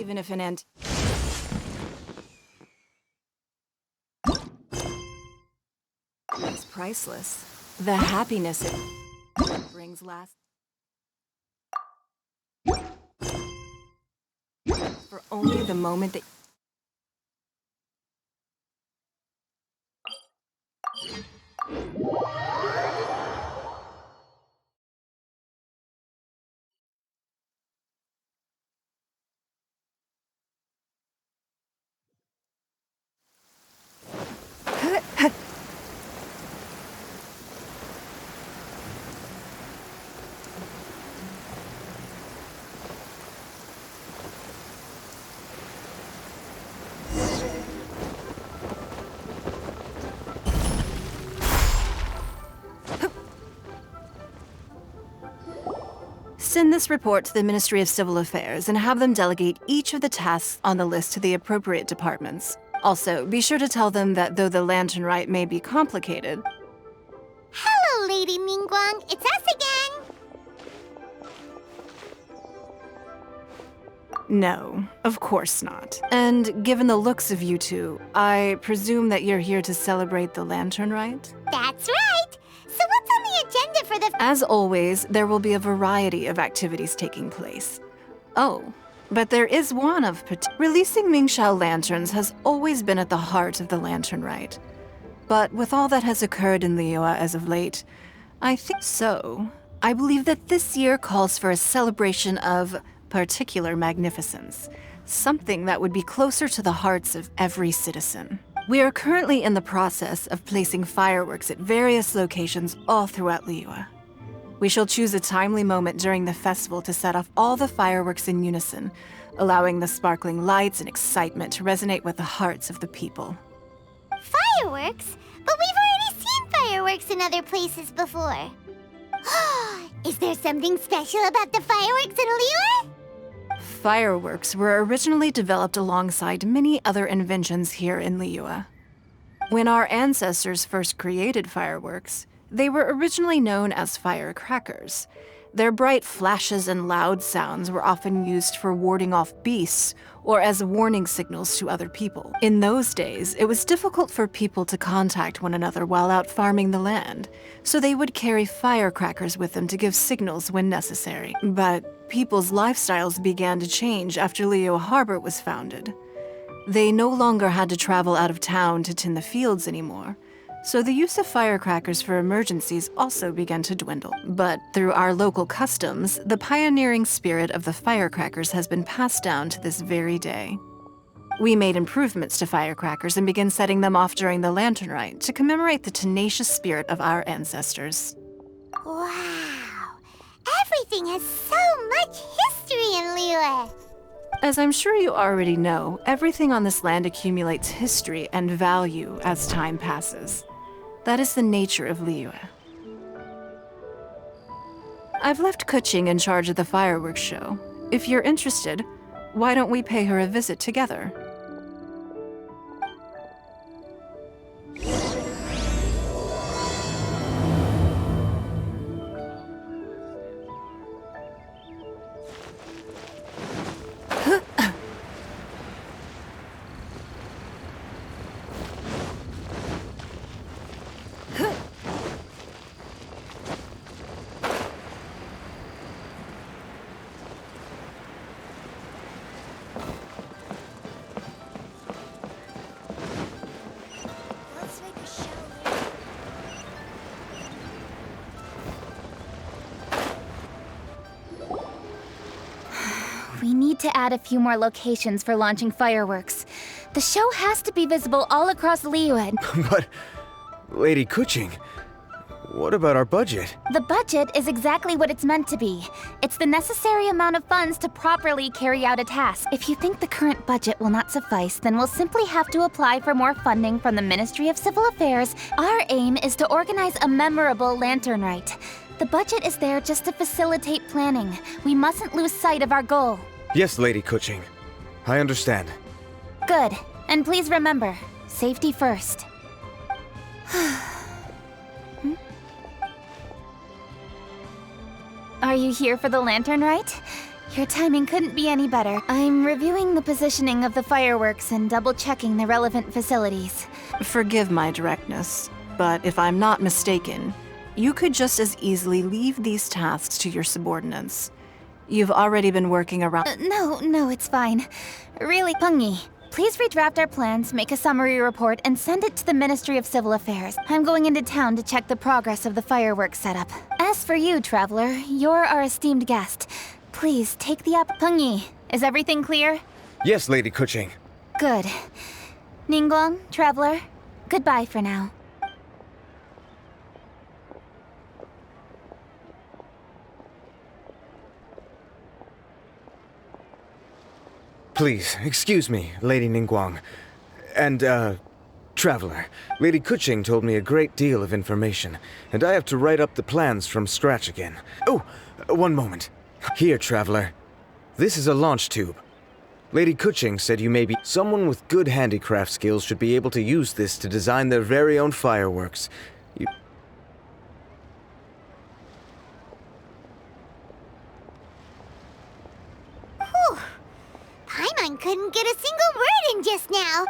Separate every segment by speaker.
Speaker 1: even if an ant is priceless. The happiness it brings lasts for only the moment that send this report to the Ministry of Civil Affairs and have them delegate each of the tasks on the list to the appropriate departments. Also, be sure to tell them that though the lantern rite may be complicated...
Speaker 2: Hello, Lady Ningguang. It's us again.
Speaker 1: No, of course not. And given the looks of you two, I presume that you're here to celebrate the lantern rite?
Speaker 2: That's right. So what's on the agenda for the...
Speaker 1: As always, there will be a variety of activities taking place. Oh, but there is one of releasing Mingxiao lanterns has always been at the heart of the lantern rite. But with all that has occurred in Liyue as of late, I think so. I believe that this year calls for a celebration of particular magnificence, something that would be closer to the hearts of every citizen. We are currently in the process of placing fireworks at various locations all throughout Liyue. We shall choose a timely moment during the festival to set off all the fireworks in unison, allowing the sparkling lights and excitement to resonate with the hearts of the people.
Speaker 2: Fireworks? But we've already seen fireworks in other places before. Is there something special about the fireworks in Liyue?
Speaker 1: Fireworks were originally developed alongside many other inventions here in Liyue. When our ancestors first created fireworks, they were originally known as firecrackers. Their bright flashes and loud sounds were often used for warding off beasts or as warning signals to other people. In those days, it was difficult for people to contact one another while out farming the land, so they would carry firecrackers with them to give signals when necessary. But people's lifestyles began to change after Liyue Harbor was founded. They no longer had to travel out of town to tend the fields anymore, so the use of firecrackers for emergencies also began to dwindle. But through our local customs, the pioneering spirit of the firecrackers has been passed down to this very day. We made improvements to firecrackers and began setting them off during the lantern rite to commemorate the tenacious spirit of our ancestors.
Speaker 2: Wow! Everything has so much history in Liyue!
Speaker 1: As I'm sure you already know, everything on this land accumulates history and value as time passes. That is the nature of Liyue. I've left Kuching in charge of the fireworks show. If you're interested, why don't we pay her a visit together?
Speaker 3: We need to add a few more locations for launching fireworks. The show has to be visible all across Liyue.
Speaker 4: But, Lady Kuching, what about our budget?
Speaker 3: The budget is exactly what it's meant to be. It's the necessary amount of funds to properly carry out a task. If you think the current budget will not suffice, then we'll simply have to apply for more funding from the Ministry of Civil Affairs. Our aim is to organize a memorable lantern rite. The budget is there just to facilitate planning. We mustn't lose sight of our goal.
Speaker 4: Yes, Lady Kuching. I understand.
Speaker 3: Good. And please remember, safety first. Are you here for the lantern rite? Your timing couldn't be any better. I'm reviewing the positioning of the fireworks and double-checking the relevant facilities.
Speaker 1: Forgive my directness, but if I'm not mistaken, you could just as easily leave these tasks to your subordinates. You've already been working around.
Speaker 3: No, it's fine. Really, Pungi, please redraft our plans, make a summary report, and send it to the Ministry of Civil Affairs. I'm going into town to check the progress of the fireworks setup. As for you, Traveler, you're our esteemed guest. Please take the Pungi, is everything clear?
Speaker 4: Yes, Lady Kuching.
Speaker 3: Good. Ningguang, Traveler, goodbye for now.
Speaker 4: Please, excuse me, Lady Ningguang. And, Traveler, Lady Kuching told me a great deal of information, and I have to write up the plans from scratch again. Oh, one moment. Here, Traveler. This is a launch tube. Lady Kuching said you may be... Someone with good handicraft skills should be able to use this to design their very own fireworks.
Speaker 2: Whew. Paimon couldn't get a single word in just now.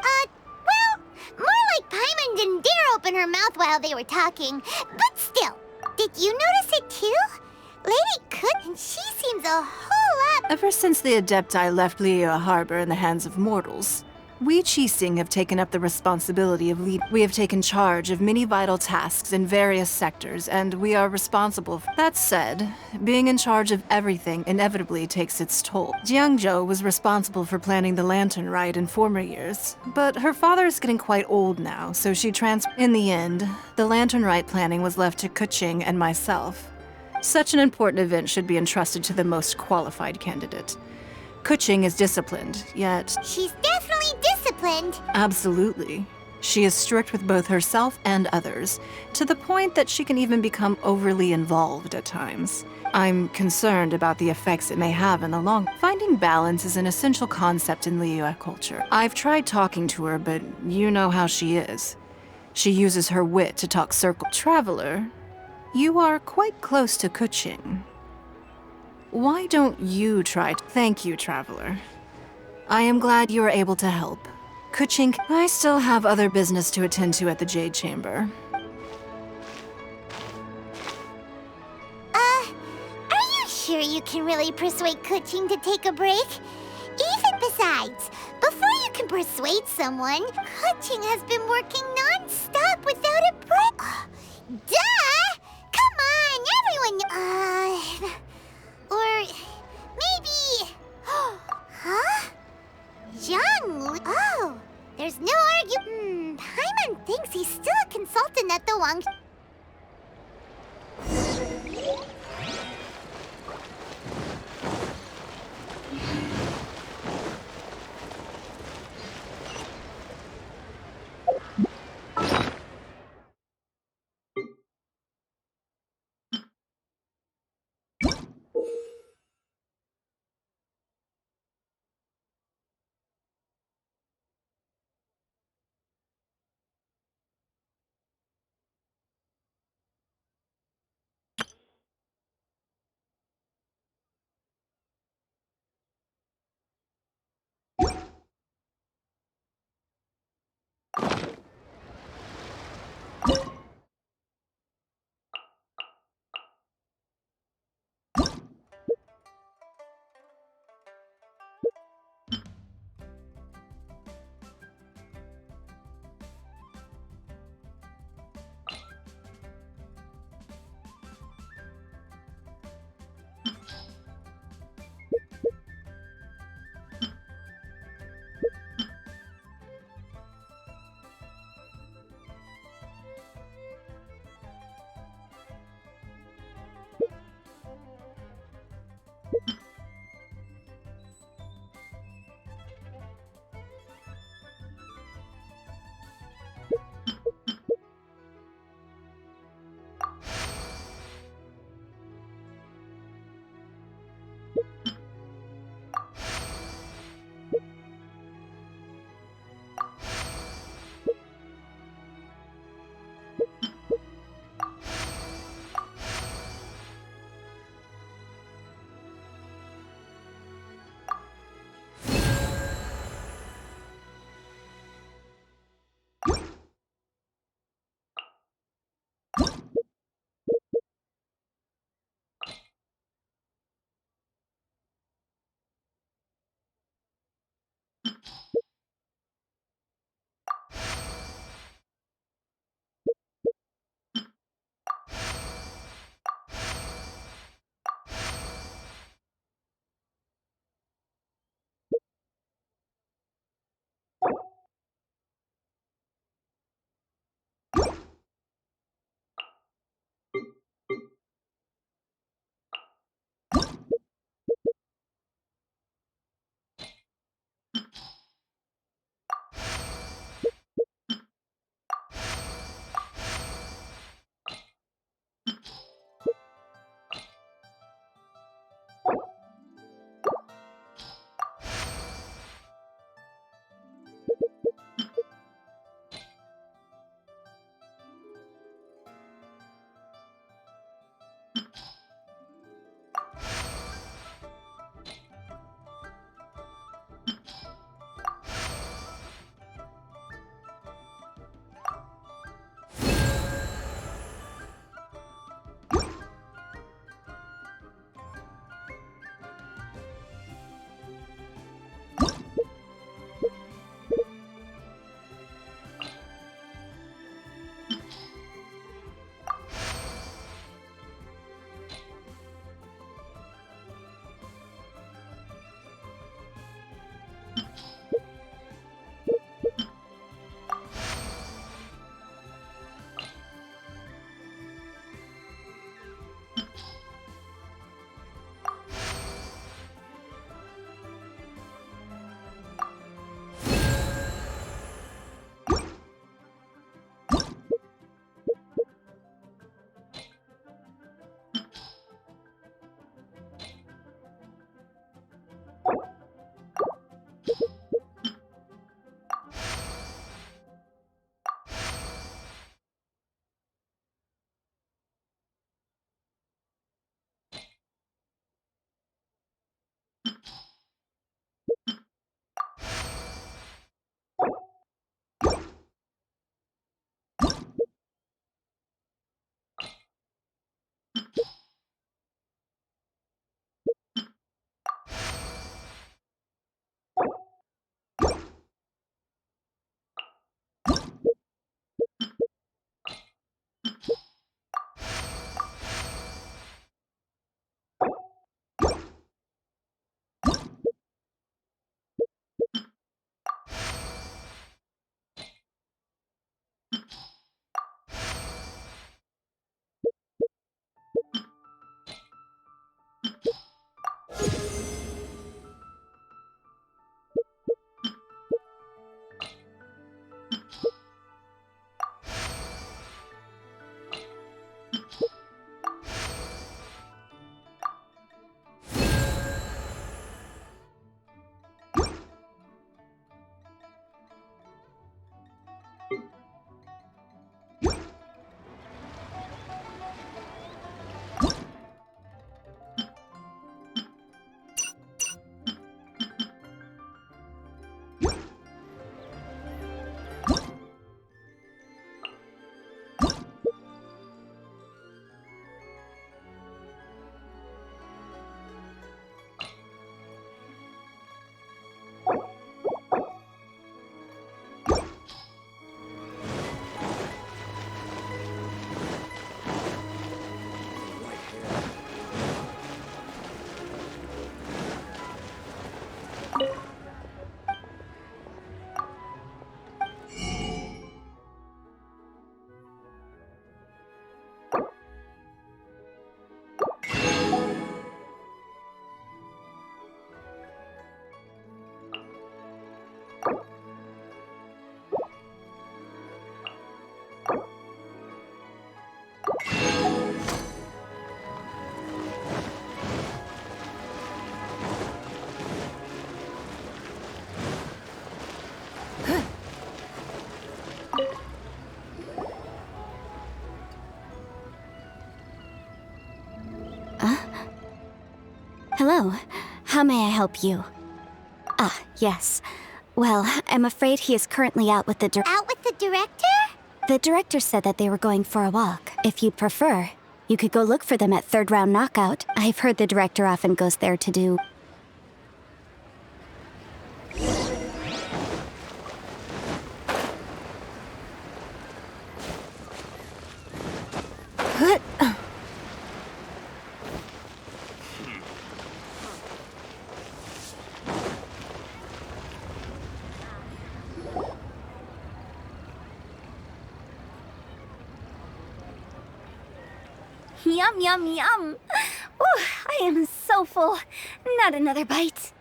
Speaker 2: Well, more like Paimon didn't dare open her mouth while they were talking. But still, did you notice it too? Lady Kuching, and she seems a whole lot...
Speaker 1: Ever since the Adepti left Liyue Harbor in the hands of mortals, we Qixing have taken up the responsibility of lead. We have taken charge of many vital tasks in various sectors, and we are responsible for... That said, being in charge of everything inevitably takes its toll. Jiangzhou was responsible for planning the Lantern Rite in former years, but her father is getting quite old now, so she In the end, the Lantern Rite planning was left to Kuching and myself. Such an important event should be entrusted to the most qualified candidate. Kuching is disciplined, yet...
Speaker 2: She's definitely disciplined.
Speaker 1: Absolutely. She is strict with both herself and others, to the point that she can even become overly involved at times. I'm concerned about the effects it may have in the long... Finding balance is an essential concept in Liyue culture. I've tried talking to her, but you know how she is. She uses her wit to talk circle. Traveler, you are quite close to Kuching. Why don't you try... Thank you, Traveler. I am glad you were able to help. Kuching, I still have other business to attend to at the Jade Chamber.
Speaker 2: Are you sure you can really persuade Kuching to take a break? Even besides, before you can persuade someone, Kuching has been working non-stop without a break. Duh! Come on, everyone... Or maybe... Huh? Jiang... Oh, there's no argument. Paimon thinks he's still a consultant at the Wang...
Speaker 5: Hello. How may I help you? Ah, yes. Well, I'm afraid he is currently out with the
Speaker 2: Out with the director?
Speaker 5: The director said that they were going for a walk. If you'd prefer, you could go look for them at Third Round Knockout. I've heard the director often goes there to do...
Speaker 3: Yum, yum, yum. Ooh, I am so full. Not another bite.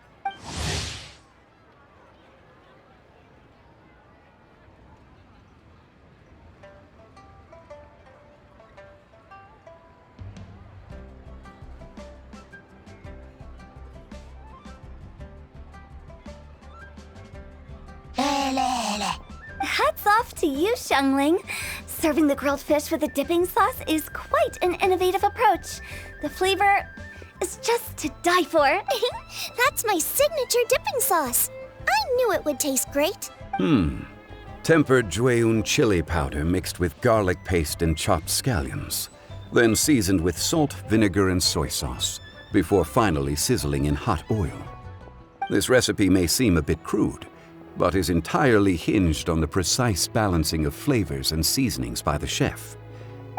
Speaker 3: Hats off to you, Xiangling. Serving the grilled fish with a dipping sauce is quite an innovative approach. The flavor is just to die for.
Speaker 2: That's my signature dipping sauce. I knew it would taste great.
Speaker 6: Tempered Jueyun chili powder mixed with garlic paste and chopped scallions, then seasoned with salt, vinegar, and soy sauce, before finally sizzling in hot oil. This recipe may seem a bit crude, but is entirely hinged on the precise balancing of flavors and seasonings by the chef.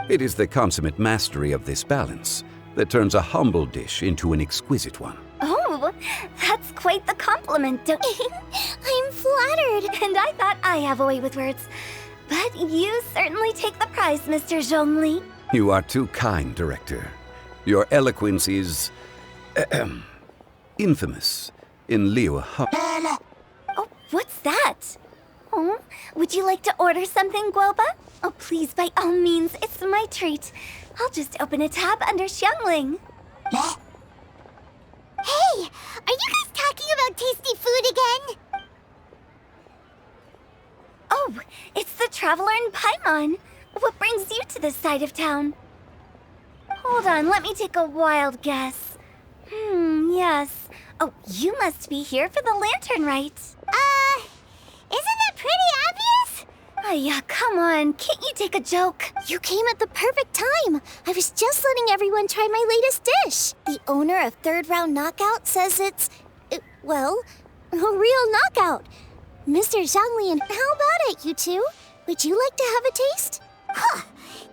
Speaker 6: It is the consummate mastery of this balance that turns a humble dish into an exquisite one.
Speaker 3: Oh, that's quite the compliment.
Speaker 2: I'm flattered.
Speaker 3: And I thought I have a way with words. But you certainly take the prize, Mr. Zhongli.
Speaker 6: You are too kind, Director. Your eloquence is... infamous in Liyue.
Speaker 3: Oh, what's that? Oh, would you like to order something, Guoba? Oh, please, by all means, it's my treat. I'll just open a tab under Xiangling.
Speaker 2: Hey, are you guys talking about tasty food again?
Speaker 3: Oh, it's the Traveler in Paimon. What brings you to this side of town? Hold on, let me take a wild guess. Yes. Oh, you must be here for the lantern rite.
Speaker 2: Isn't that pretty obvious?
Speaker 3: Oh, yeah, come on. Can't you take a joke?
Speaker 2: You came at the perfect time. I was just letting everyone try my latest dish. The owner of Third Round Knockout says it's, well, a real knockout. Mr. Zhonglian, how about it, you two? Would you like to have a taste? Huh.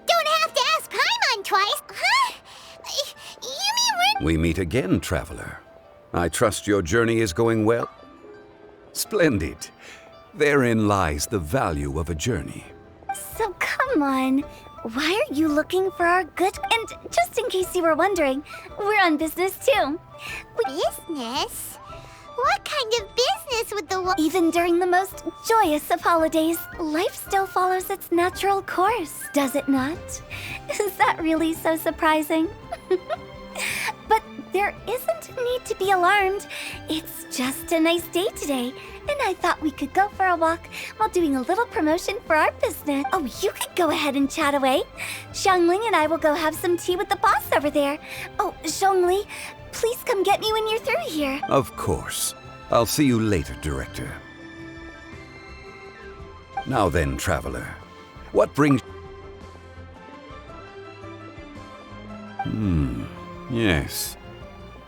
Speaker 2: Don't have to ask Paimon twice. Huh? You mean
Speaker 6: We meet again, Traveler. I trust your journey is going well? Splendid. Therein lies the value of a journey.
Speaker 3: So come on. Why are you looking for our good... And just in case you were wondering, we're on business too.
Speaker 2: business? What kind of business would the
Speaker 3: Even during the most joyous of holidays, life still follows its natural course, does it not? Is that really so surprising? But there isn't need to be alarmed. It's just a nice day today, and I thought we could go for a walk while doing a little promotion for our business. Oh, you could go ahead and chat away. Xiangling and I will go have some tea with the boss over there. Oh, Zhongli, please come get me when you're through here.
Speaker 6: Of course. I'll see you later, Director. Now then, Traveler. What brings... Yes.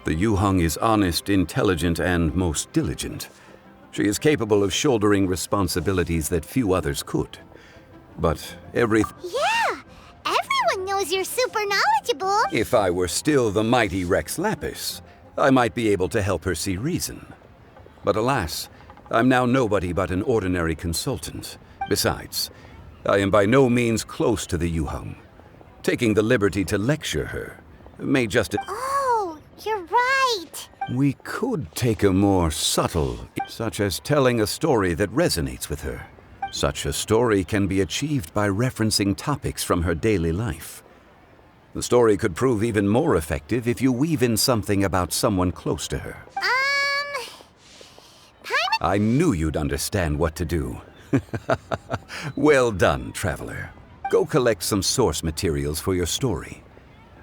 Speaker 6: The Yuheng is honest, intelligent, and most diligent. She is capable of shouldering responsibilities that few others could. But
Speaker 2: Yeah, everyone knows you're super knowledgeable.
Speaker 6: If I were still the mighty Rex Lapis, I might be able to help her see reason. But alas, I'm now nobody but an ordinary consultant. Besides, I am by no means close to the Yuheng. Taking the liberty to lecture her may just...
Speaker 2: Oh, you're right.
Speaker 6: We could take a more subtle, such as telling a story that resonates with her. Such a story can be achieved by referencing topics from her daily life. The story could prove even more effective if you weave in something about someone close to her. I knew you'd understand what to do. Well done, Traveler. Go collect some source materials for your story.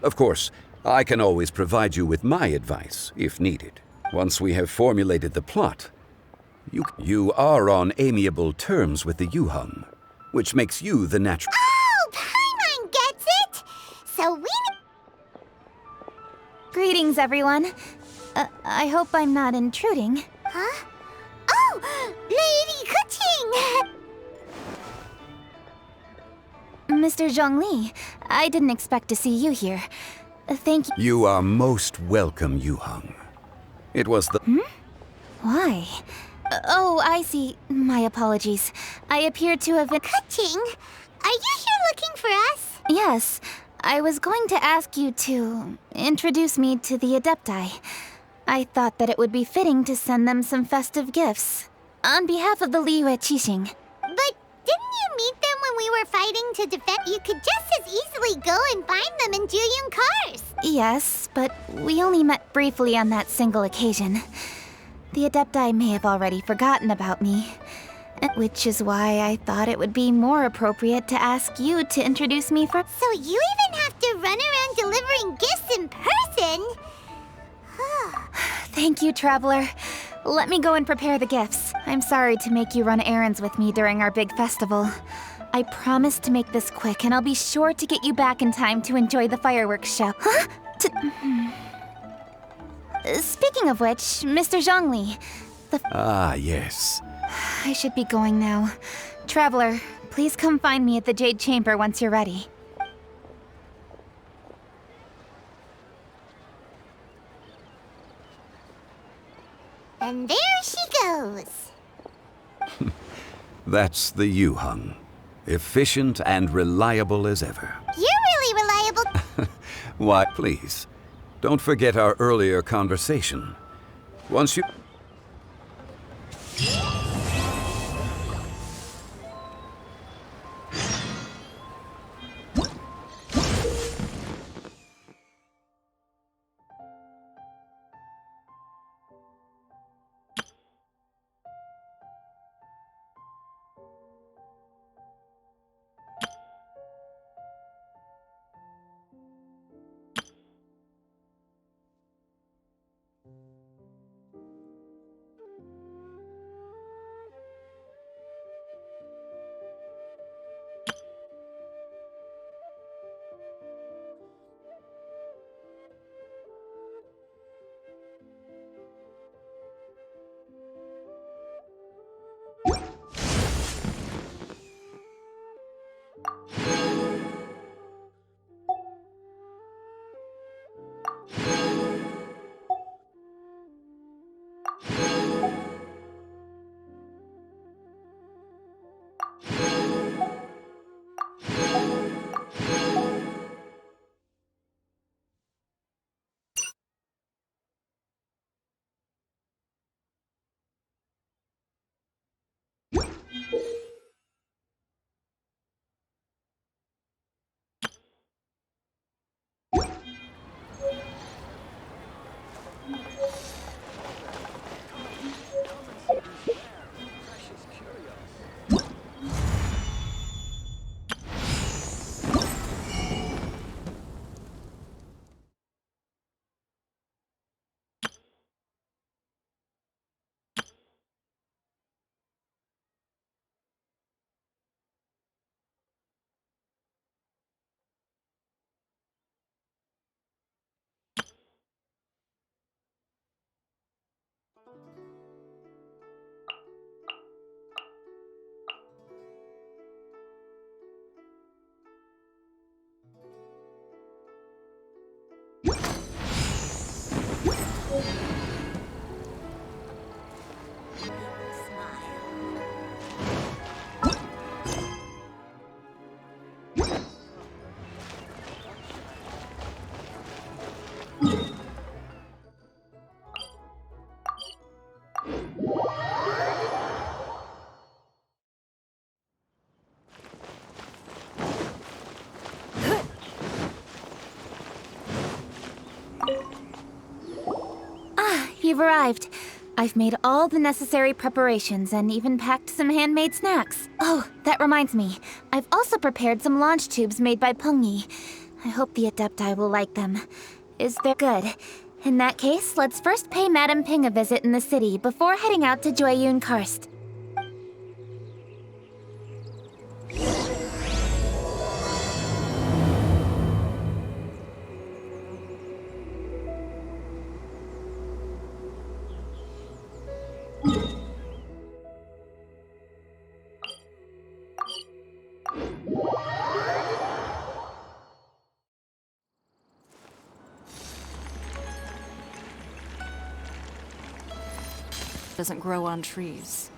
Speaker 6: Of course, I can always provide you with my advice, if needed. Once we have formulated the plot, you are on amiable terms with the Yuheng, which makes you the natural...
Speaker 2: Oh, Paimon gets it! So we...
Speaker 3: Greetings, everyone. I hope I'm not intruding.
Speaker 2: Huh? Oh! Lady Kuching!
Speaker 3: Mr. Zhongli, I didn't expect to see you here. Thank you.
Speaker 6: You are most welcome, Yuheng. It was the...
Speaker 3: Why? Oh, I see. My apologies. I appear to have been...
Speaker 2: Kuching, are you here looking for us?
Speaker 3: Yes. I was going to ask you to introduce me to the Adepti. I thought that it would be fitting to send them some festive gifts. On behalf of the Liyue Qixing.
Speaker 2: But didn't you meet them when we were fighting to defend? You could just as easily go and find them in Juyun cars.
Speaker 3: Yes, but we only met briefly on that single occasion. The Adepti may have already forgotten about me, which is why I thought it would be more appropriate to ask you to introduce me first.
Speaker 2: So you even have to run around delivering gifts in person?
Speaker 3: Thank you, Traveler. Let me go and prepare the gifts. I'm sorry to make you run errands with me during our big festival. I promise to make this quick, and I'll be sure to get you back in time to enjoy the fireworks show. Huh? Speaking of which, Mr. Zhongli,
Speaker 6: Ah, yes.
Speaker 3: I should be going now. Traveler, please come find me at the Jade Chamber once you're ready.
Speaker 2: And there she goes.
Speaker 6: That's the Yuheng. Efficient and reliable as ever.
Speaker 2: You're really reliable.
Speaker 6: Why, please, don't forget our earlier conversation. Once you...
Speaker 3: you've arrived. I've made all the necessary preparations and even packed some handmade snacks. Oh, that reminds me. I've also prepared some launch tubes made by Pengyi. I hope the Adepti will like them. Is there good? In that case, let's first pay Madame Ping a visit in the city before heading out to Jueyun Karst.
Speaker 1: Doesn't grow on trees.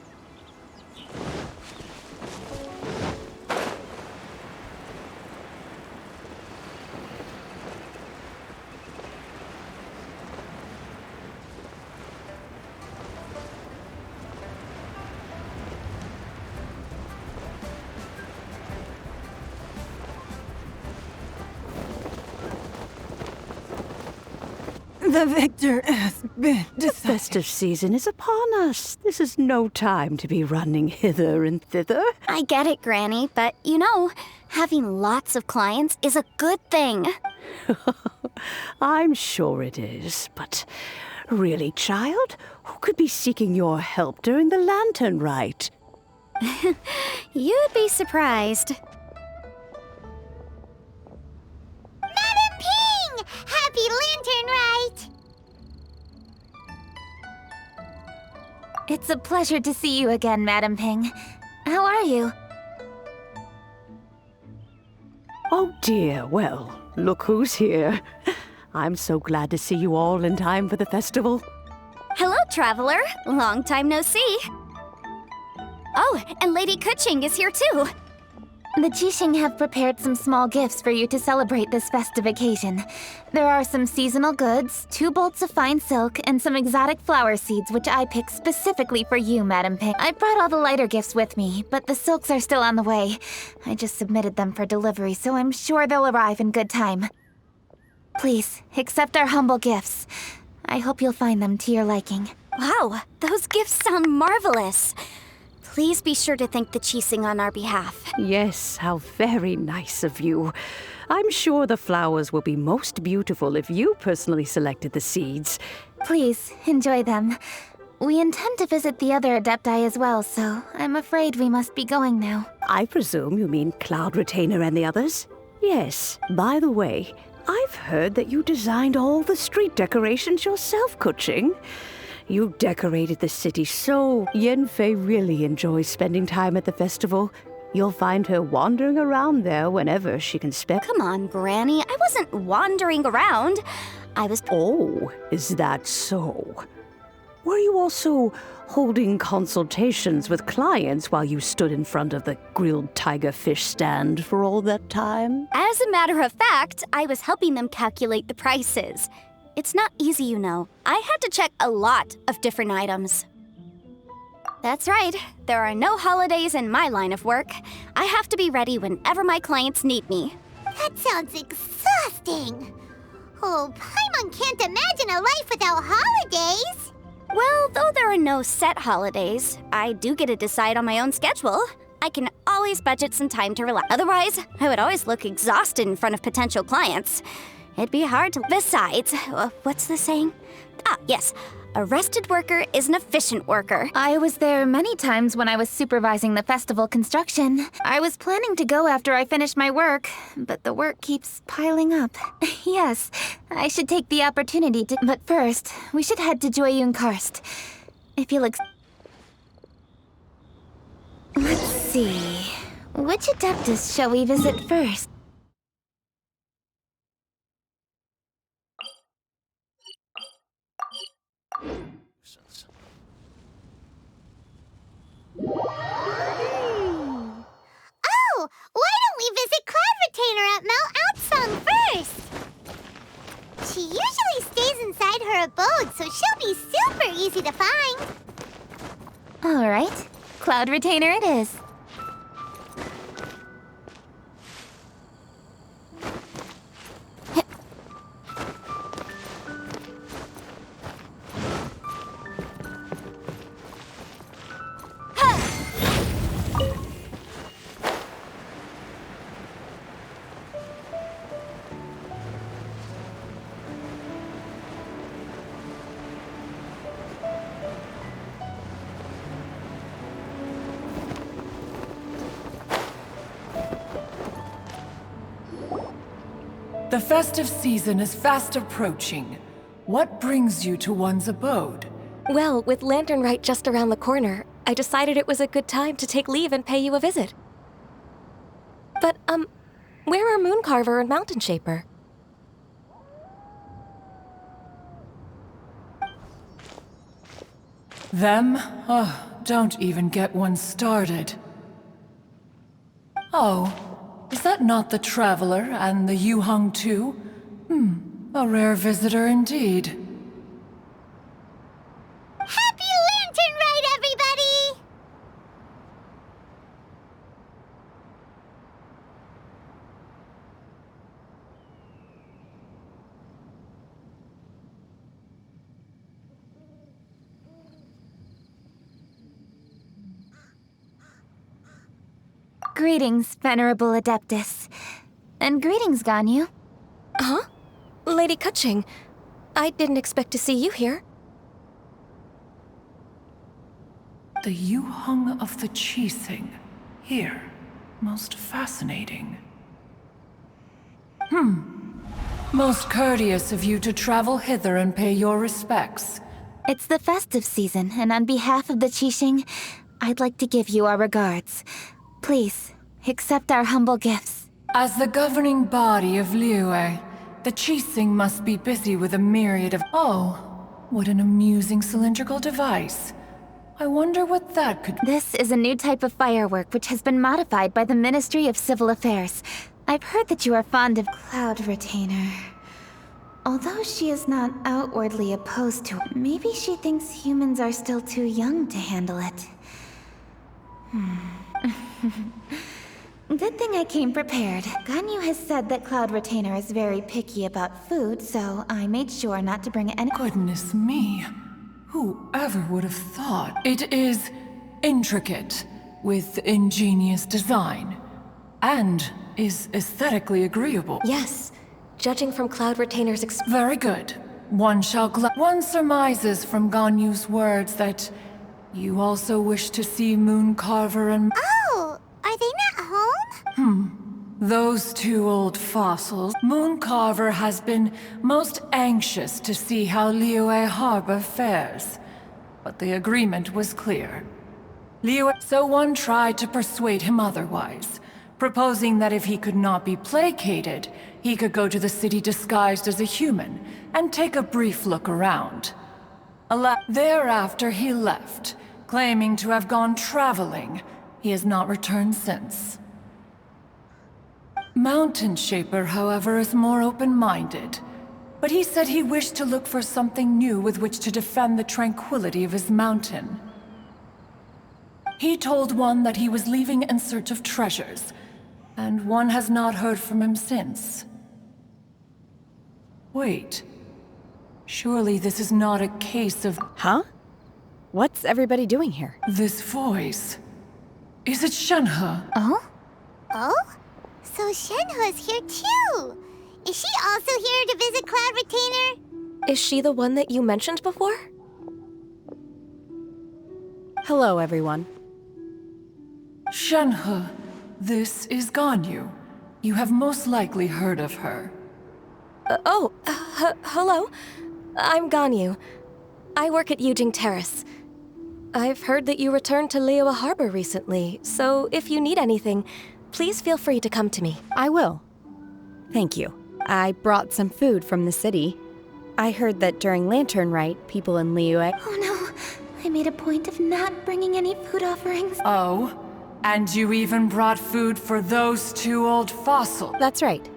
Speaker 1: The victor has been
Speaker 7: The festive season is upon us. This is no time to be running hither and thither.
Speaker 5: I get it, Granny, but you know, having lots of clients is a good thing.
Speaker 7: I'm sure it is, but really, child, who could be seeking your help during the lantern rite?
Speaker 5: You'd be surprised.
Speaker 2: Madam Ping! Happy Lantern Rite!
Speaker 3: It's a pleasure to see you again, Madame Ping. How are you?
Speaker 7: Oh dear, well, look who's here. I'm so glad to see you all in time for the festival.
Speaker 5: Hello, traveler. Long time no see. Oh, and Lady Kuching is here too.
Speaker 3: The Qixing have prepared some small gifts for you to celebrate this festive occasion. There are some seasonal goods, 2 bolts of fine silk, and some exotic flower seeds which I picked specifically for you, Madame Ping. I brought all the lighter gifts with me, but the silks are still on the way. I just submitted them for delivery, so I'm sure they'll arrive in good time. Please, accept our humble gifts. I hope you'll find them to your liking.
Speaker 5: Wow, those gifts sound marvelous. Please be sure to thank the Qixing on our behalf.
Speaker 7: Yes, how very nice of you. I'm sure the flowers will be most beautiful if you personally selected the seeds.
Speaker 3: Please, enjoy them. We intend to visit the other Adepti as well, so I'm afraid we must be going now.
Speaker 7: I presume you mean Cloud Retainer and the others? Yes. By the way, I've heard that you designed all the street decorations yourself, Kuching. You decorated the city so Yanfei really enjoys spending time at the festival. You'll find her wandering around there whenever she can spare.
Speaker 5: Come on, Granny. I wasn't wandering around. I was...
Speaker 7: Oh, is that so? Were you also holding consultations with clients while you stood in front of the grilled tiger fish stand for all that time?
Speaker 5: As a matter of fact, I was helping them calculate the prices. It's not easy, you know. I had to check a lot of different items. That's right. There are no holidays in my line of work. I have to be ready whenever my clients need me.
Speaker 2: That sounds exhausting. Oh, Paimon can't imagine a life without holidays.
Speaker 5: Well, though there are no set holidays, I do get to decide on my own schedule. I can always budget some time to relax. Otherwise, I would always look exhausted in front of potential clients. It'd be hard to... Besides, what's the saying? Ah, yes. A rested worker is an efficient worker.
Speaker 3: I was there many times when I was supervising the festival construction. I was planning to go after I finished my work, but the work keeps piling up. Yes, I should take the opportunity to... But first, we should head to Jueyun Karst. If you'll Let's see... Which Adeptus shall we visit first?
Speaker 2: Oh, why don't we visit Cloud Retainer at Mount Outsong first? She usually stays inside her abode, so she'll be super easy to find.
Speaker 3: All right, Cloud Retainer it is.
Speaker 8: The festive season is fast approaching. What brings you to one's abode?
Speaker 9: Well, with Lantern Rite just around the corner, I decided it was a good time to take leave and pay you a visit. But, where are Mooncarver and Mountain Shaper?
Speaker 8: Them? Oh, don't even get one started. Oh, is that not the Traveler and the Yuheng too? A rare visitor indeed.
Speaker 2: Happy Lantern Rite, everybody!
Speaker 3: Greetings, Venerable Adeptus. And greetings, Ganyu.
Speaker 9: Huh? Lady Keqing, I didn't expect to see you here.
Speaker 8: The Yuheng of the Qixing. Here. Most fascinating. Most courteous of you to travel hither and pay your respects.
Speaker 3: It's the festive season, and on behalf of the Qixing, I'd like to give you our regards. Please, accept our humble gifts.
Speaker 8: As the governing body of Liyue, the Qixing must be busy with a myriad of— Oh, what an amusing cylindrical device. I wonder what that could—
Speaker 3: This is a new type of firework which has been modified by the Ministry of Civil Affairs. I've heard that you are fond of Cloud Retainer. Although she is not outwardly opposed to it, maybe she thinks humans are still too young to handle it. Good thing I came prepared. Ganyu has said that Cloud Retainer is very picky about food, so I made sure not to bring any—
Speaker 8: Goodness me. Whoever would have thought? It is intricate, with ingenious design, and is aesthetically agreeable.
Speaker 9: Yes, judging from Cloud Retainer's
Speaker 8: Very good. One surmises from Ganyu's words that you also wish to see Mooncarver and—
Speaker 2: Oh, are they not home?
Speaker 8: Those two old fossils. Mooncarver has been most anxious to see how Liyue Harbor fares. But the agreement was clear. So one tried to persuade him otherwise, proposing that if he could not be placated, he could go to the city disguised as a human and take a brief look around. Thereafter he left, claiming to have gone traveling. He has not returned since. Mountain Shaper, however, is more open-minded. But he said he wished to look for something new with which to defend the tranquility of his mountain. He told one that he was leaving in search of treasures, and one has not heard from him since. Wait. Surely this is not a case of—
Speaker 10: Huh? What's everybody doing here?
Speaker 8: This voice. Is it Shenhe?
Speaker 3: Oh?
Speaker 2: Oh? So Shenhe's here too! Is she also here to visit Cloud Retainer?
Speaker 9: Is she the one that you mentioned before?
Speaker 10: Hello, everyone.
Speaker 8: Shenhe, this is Ganyu. You have most likely heard of her.
Speaker 9: Hello. I'm Ganyu. I work at Yujing Terrace. I've heard that you returned to Liyue Harbor recently, so if you need anything, please feel free to come to me.
Speaker 10: I will. Thank you. I brought some food from the city. I heard that during Lantern Rite, people in Liyue—
Speaker 3: Oh no, I made a point of not bringing any food offerings.
Speaker 8: Oh? And you even brought food for those two old fossils.
Speaker 10: That's right.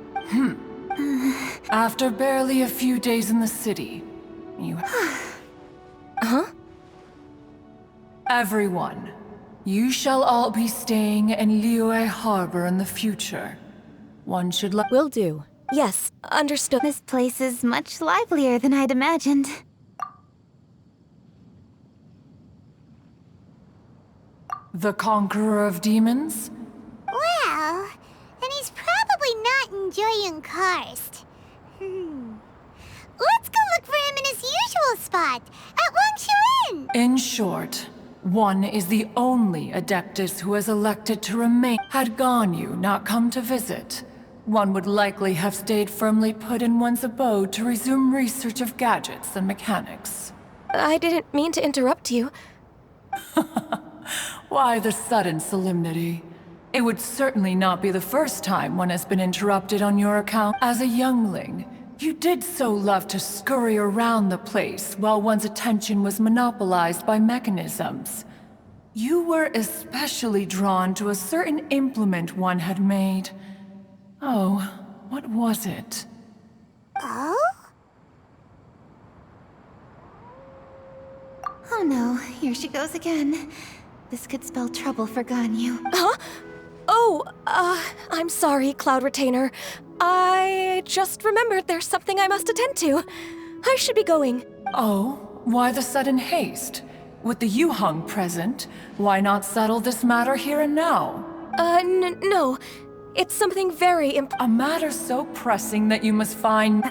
Speaker 8: After barely a few days in the city, you—
Speaker 9: Huh?
Speaker 8: Everyone, you shall all be staying in Liyue Harbor in the future. One should let—
Speaker 10: Will do.
Speaker 9: Yes, understood.
Speaker 3: This place is much livelier than I'd imagined.
Speaker 8: The Conqueror of Demons?
Speaker 2: Well, then he's probably not enjoying Karst. Let's go look for him in his usual spot, at Wangshu Inn!
Speaker 8: In short, one is the only Adeptus who has elected to remain. Had Ganyu not come to visit, one would likely have stayed firmly put in one's abode to resume research of gadgets and mechanics.
Speaker 9: I didn't mean to interrupt you.
Speaker 8: Why the sudden solemnity? It would certainly not be the first time one has been interrupted on your account. As a youngling, you did so love to scurry around the place while one's attention was monopolized by mechanisms. You were especially drawn to a certain implement one had made. Oh, what was it?
Speaker 2: Oh?
Speaker 3: Oh no, here she goes again. This could spell trouble for Ganyu.
Speaker 9: Huh? Oh, I'm sorry, Cloud Retainer. I just remembered there's something I must attend to. I should be going.
Speaker 8: Oh, why the sudden haste? With the Yuhang present, why not settle this matter here and now?
Speaker 9: No. It's something very
Speaker 8: A matter so pressing that you must find...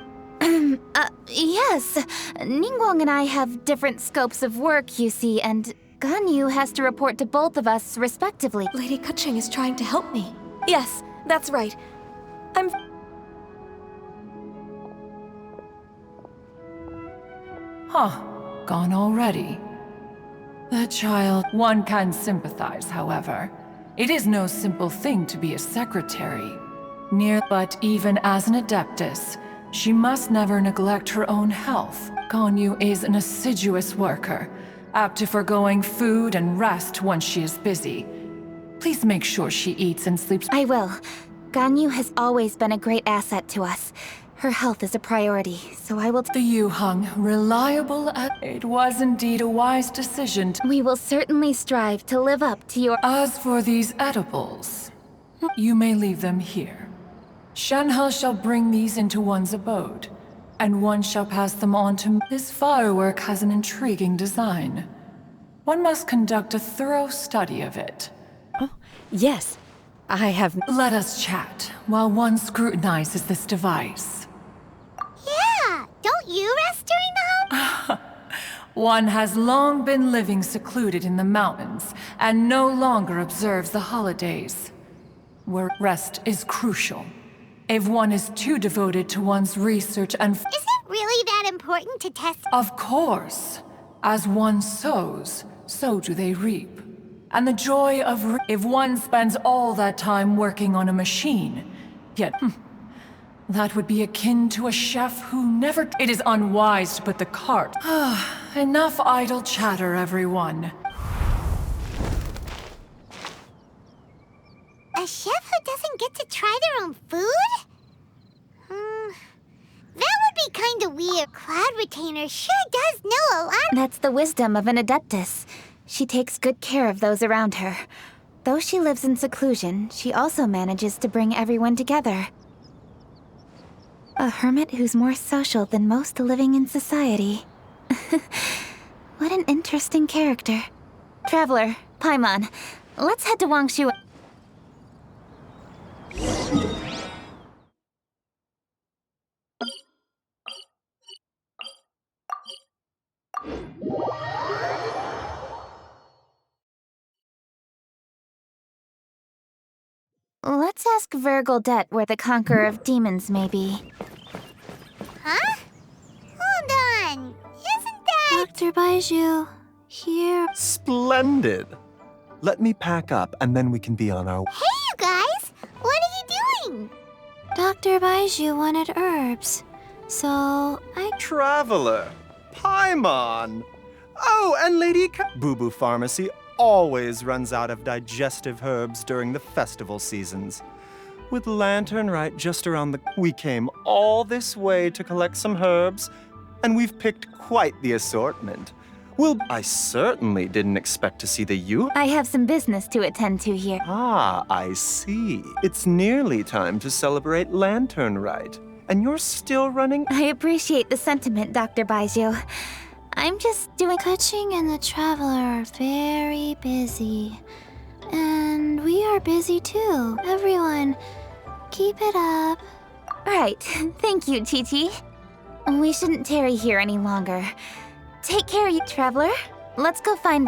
Speaker 3: Yes. Ningguang and I have different scopes of work, you see, and Ganyu has to report to both of us, respectively.
Speaker 9: Lady Keqing is trying to help me. Yes, that's right. I'm...
Speaker 8: Huh, gone already. The child... One can sympathize, however. It is no simple thing to be a secretary. But even as an adeptus, she must never neglect her own health. Ganyu is an assiduous worker, apt to forgoing food and rest once she is busy. Please make sure she eats and sleeps.
Speaker 3: I will. Ganyu has always been a great asset to us. Her health is a priority, so I will...
Speaker 8: The Yuhang, reliable at... It was indeed a wise decision to...
Speaker 3: We will certainly strive to live up to your...
Speaker 8: As for these edibles, you may leave them here. Shenhe shall bring these into one's abode, and one shall pass them on to... This firework has an intriguing design. One must conduct a thorough study of it.
Speaker 10: Oh, yes. I have...
Speaker 8: Let us chat while one scrutinizes this device.
Speaker 2: Yeah, don't you rest during the holidays?
Speaker 8: One has long been living secluded in the mountains and no longer observes the holidays, where rest is crucial. If one is too devoted to one's research and...
Speaker 2: Is it really that important to test?
Speaker 8: Of course. As one sows, so do they reap. And the joy of... If one spends all that time working on a machine, yet... that would be akin to a chef who never... It is unwise to put the cart... Enough idle chatter, everyone.
Speaker 2: A chef who doesn't get to try their own food? That would be kinda weird. Cloud Retainer sure does know a lot.
Speaker 3: That's the wisdom of an adeptus. She takes good care of those around her. Though she lives in seclusion, she also manages to bring everyone together. A hermit who's more social than most living in society. What an interesting character. Traveler, Paimon, let's head to Wangshu. Let's ask Vergoldet where the Conqueror of Demons may be.
Speaker 2: Huh? Hold on. Isn't that...
Speaker 11: Dr. Baizhu, here...
Speaker 12: Splendid! Let me pack up and then we can be on our...
Speaker 2: Hey, you guys! What are you doing?
Speaker 11: Dr. Baizhu wanted herbs, so I...
Speaker 12: Traveler! Paimon! Oh, and Lady Boo Boo Pharmacy always runs out of digestive herbs during the festival seasons. With Lantern right just around the... We came all this way to collect some herbs, and we've picked quite the assortment. Well, I certainly didn't expect to see the you...
Speaker 3: I have some business to attend to here.
Speaker 12: Ah, I see. It's nearly time to celebrate Lantern Rite, and you're still running...
Speaker 3: I appreciate the sentiment, Dr. Baizhu. I'm just doing...
Speaker 11: Keqing and the Traveler are very busy. And we are busy too. Everyone, keep it up.
Speaker 3: Right. Thank you, Chi-Chi. We shouldn't tarry here any longer. Take care, you Traveler. Let's go find...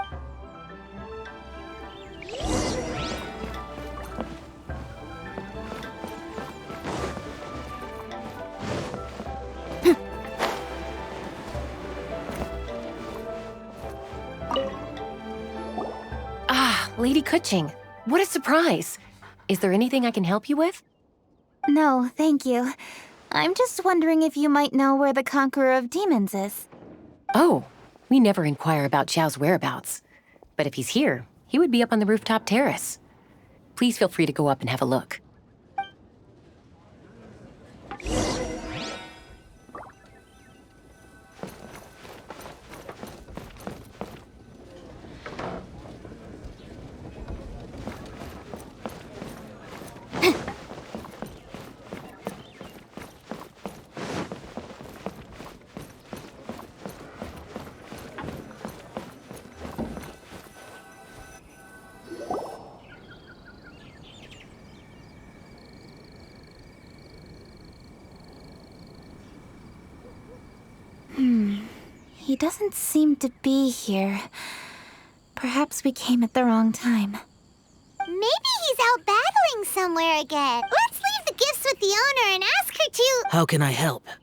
Speaker 13: Lady Kuching, what a surprise! Is there anything I can help you with?
Speaker 3: No, thank you. I'm just wondering if you might know where the Conqueror of Demons is.
Speaker 13: Oh, we never inquire about Xiao's whereabouts. But if he's here, he would be up on the rooftop terrace. Please feel free to go up and have a look.
Speaker 3: He doesn't seem to be here. Perhaps we came at the wrong time.
Speaker 2: Maybe he's out battling somewhere again. Let's leave the gifts with the owner and ask her to...
Speaker 14: How can I help?
Speaker 2: Where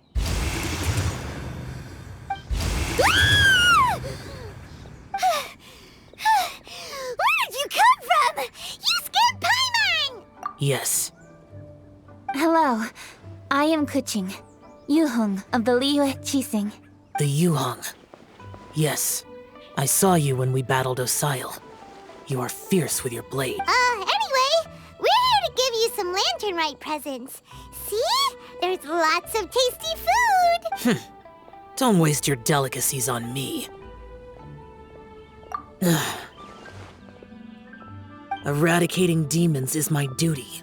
Speaker 2: did you come from? You scared Paimon!
Speaker 14: Yes.
Speaker 3: Hello. I am Kuching, Yuhong of the Liyue Qixing.
Speaker 14: The Yuhong. Yes. I saw you when we battled Osile. You are fierce with your blade.
Speaker 2: Anyway, we're here to give you some Lantern Rite presents. See? There's lots of tasty food!
Speaker 14: Don't waste your delicacies on me. Eradicating demons is my duty.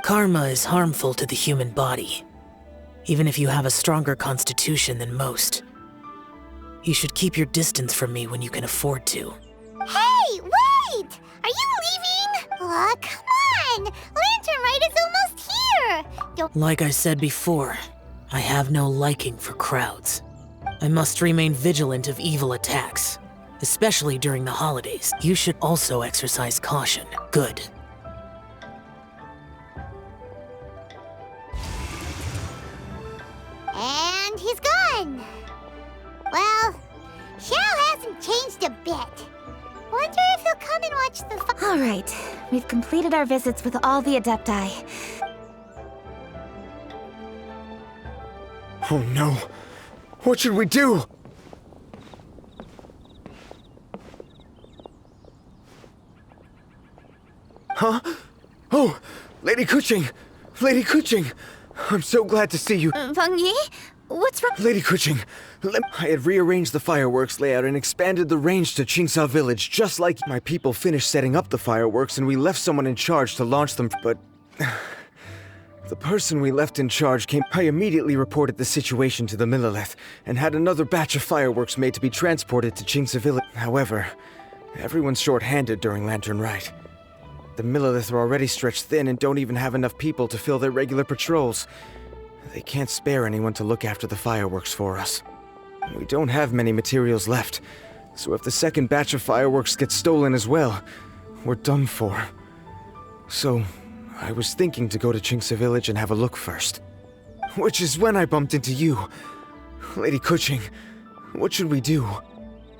Speaker 14: Karma is harmful to the human body, even if you have a stronger constitution than most. You should keep your distance from me when you can afford to.
Speaker 2: Hey, wait! Are you leaving? Aw, come on! Lantern Rite is almost here! Don't...
Speaker 14: Like I said before, I have no liking for crowds. I must remain vigilant of evil attacks, especially during the holidays. You should also exercise caution. Good.
Speaker 2: And he's gone! Well, Xiao hasn't changed a bit. Wonder if he'll come and watch the
Speaker 3: All right. We've completed our visits with all the Adepti.
Speaker 4: Oh no. What should we do? Huh? Oh, Lady Kuching! Lady Kuching! I'm so glad to see you.
Speaker 3: Peng Yi? What's wrong?
Speaker 4: Lady Kuching, I had rearranged the fireworks layout and expanded the range to Qingsa Village, just like my people finished setting up the fireworks and we left someone in charge to launch them, but... the person we left in charge came. I immediately reported the situation to the Millelith and had another batch of fireworks made to be transported to Qingsa Village. However, everyone's short-handed during Lantern Rite. The Millelith are already stretched thin and don't even have enough people to fill their regular patrols. They can't spare anyone to look after the fireworks for us. We don't have many materials left, so if the second batch of fireworks gets stolen as well, we're done for. So, I was thinking to go to Qingsa Village and have a look first. Which is when I bumped into you. Lady Kuching, what should we do?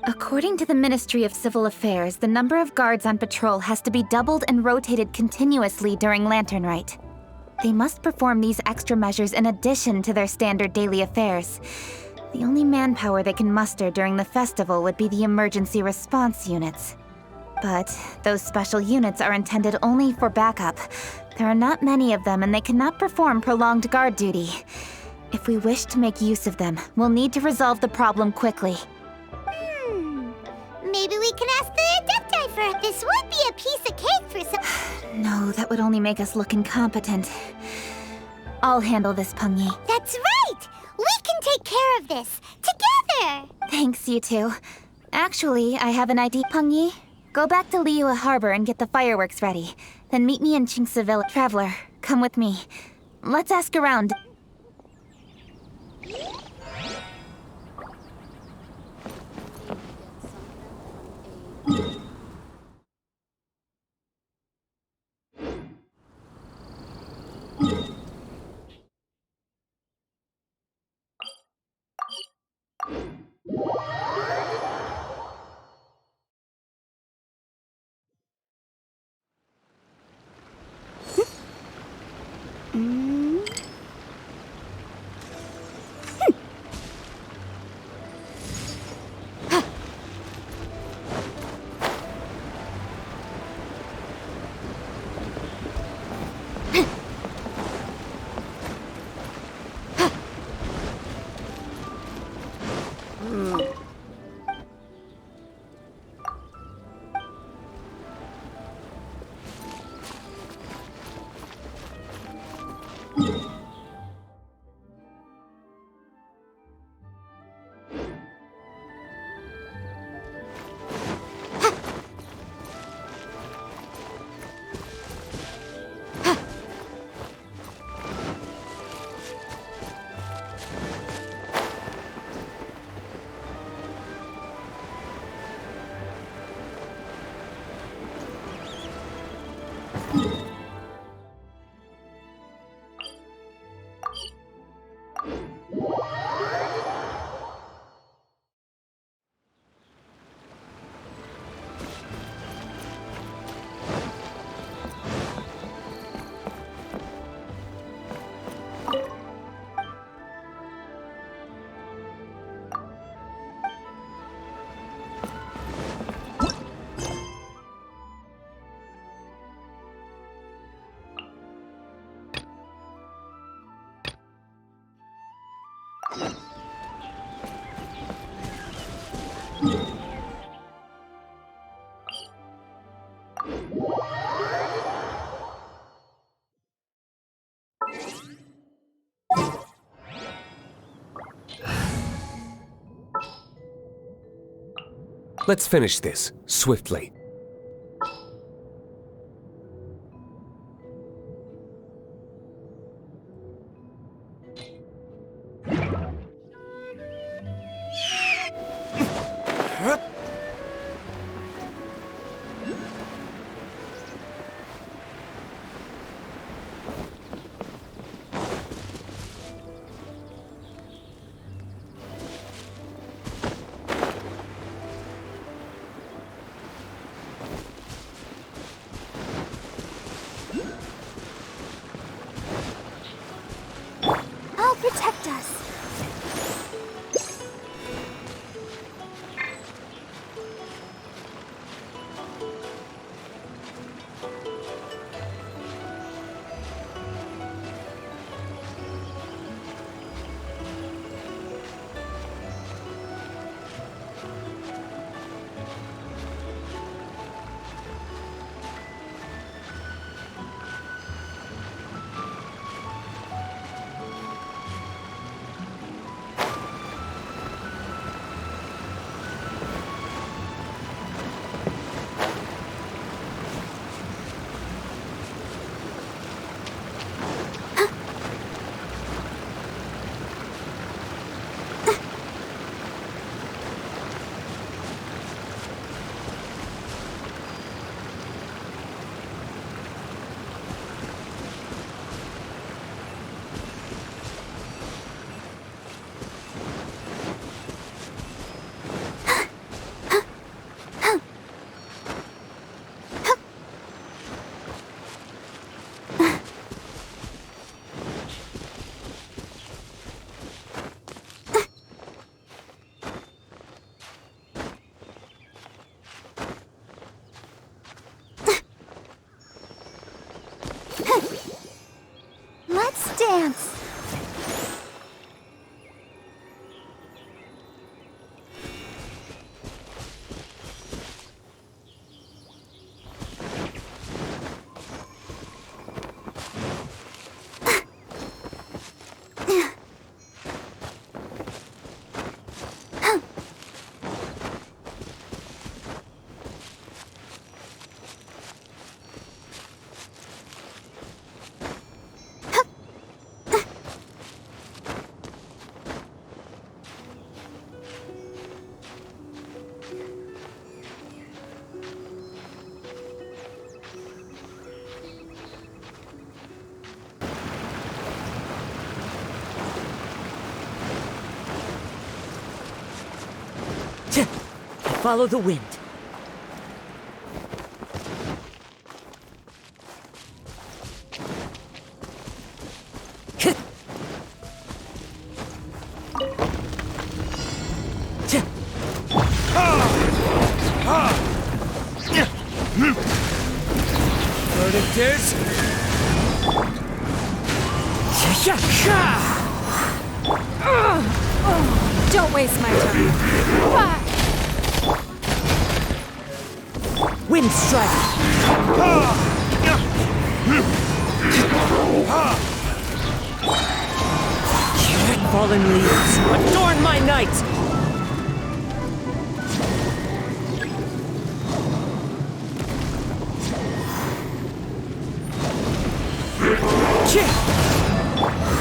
Speaker 3: According to the Ministry of Civil Affairs, the number of guards on patrol has to be doubled and rotated continuously during Lantern Rite. They must perform these extra measures in addition to their standard daily affairs. The only manpower they can muster during the festival would be the emergency response units. But those special units are intended only for backup. There are not many of them and they cannot perform prolonged guard duty. If we wish to make use of them, we'll need to resolve the problem quickly.
Speaker 2: Maybe we can ask the Adepti for it. This would be a piece of cake for some...
Speaker 3: No, that would only make us look incompetent. I'll handle this, Peng Yi.
Speaker 2: That's right! We can take care of this, together!
Speaker 3: Thanks, you two. Actually, I have an idea. Peng Yi, go back to Liyue Harbor and get the fireworks ready. Then meet me in Qingsa Village. Traveler, come with me. Let's ask around.
Speaker 15: Let's finish this, swiftly.
Speaker 2: I'll protect us. Let's dance.
Speaker 16: Follow the wind.
Speaker 15: Verdict is...
Speaker 1: Don't waste my time.
Speaker 16: Wind strike! Fallen leaves, adorn my night!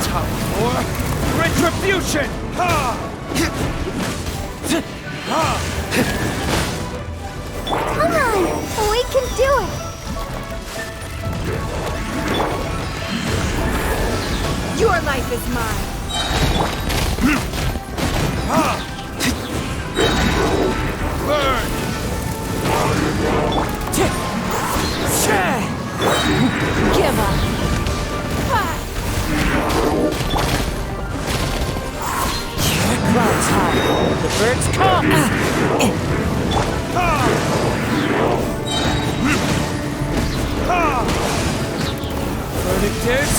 Speaker 15: Time for retribution!
Speaker 2: Come on, we can do it.
Speaker 1: Your life is mine.
Speaker 15: Burn!
Speaker 8: Give up.
Speaker 16: Clouds high. The birds come!
Speaker 15: Verdict is...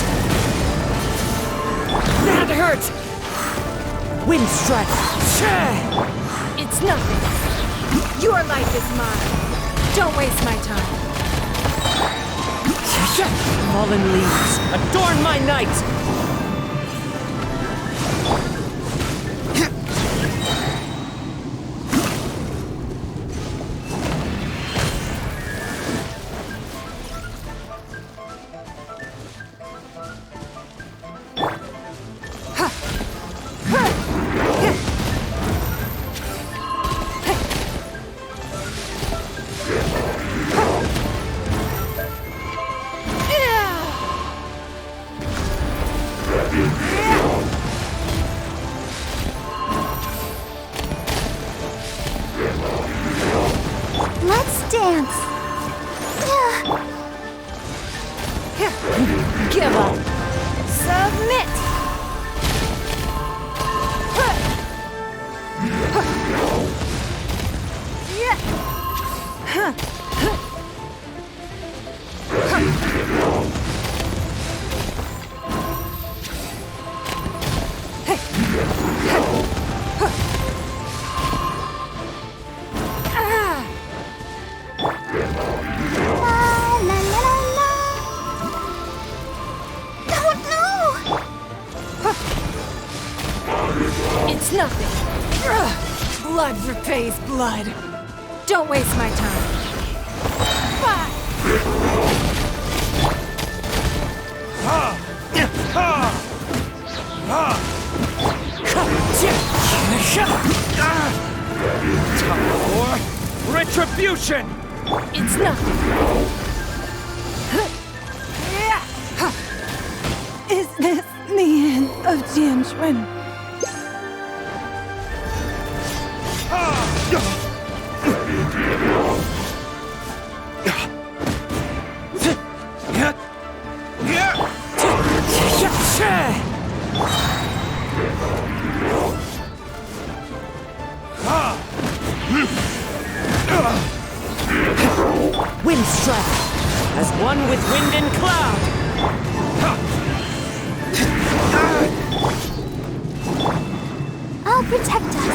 Speaker 16: That hurts! Wind strike!
Speaker 8: It's nothing. Your life is mine. Don't waste my time.
Speaker 16: Fallen leaves, adorn my night!
Speaker 2: Let's dance.
Speaker 8: Give up. Submit. It's nothing. Blood repays blood. Don't waste my time.
Speaker 15: Time for retribution!
Speaker 8: It's nothing. Is this the end of Jianchuan?
Speaker 16: Wind strike! As one with wind and cloud!
Speaker 2: I'll protect us.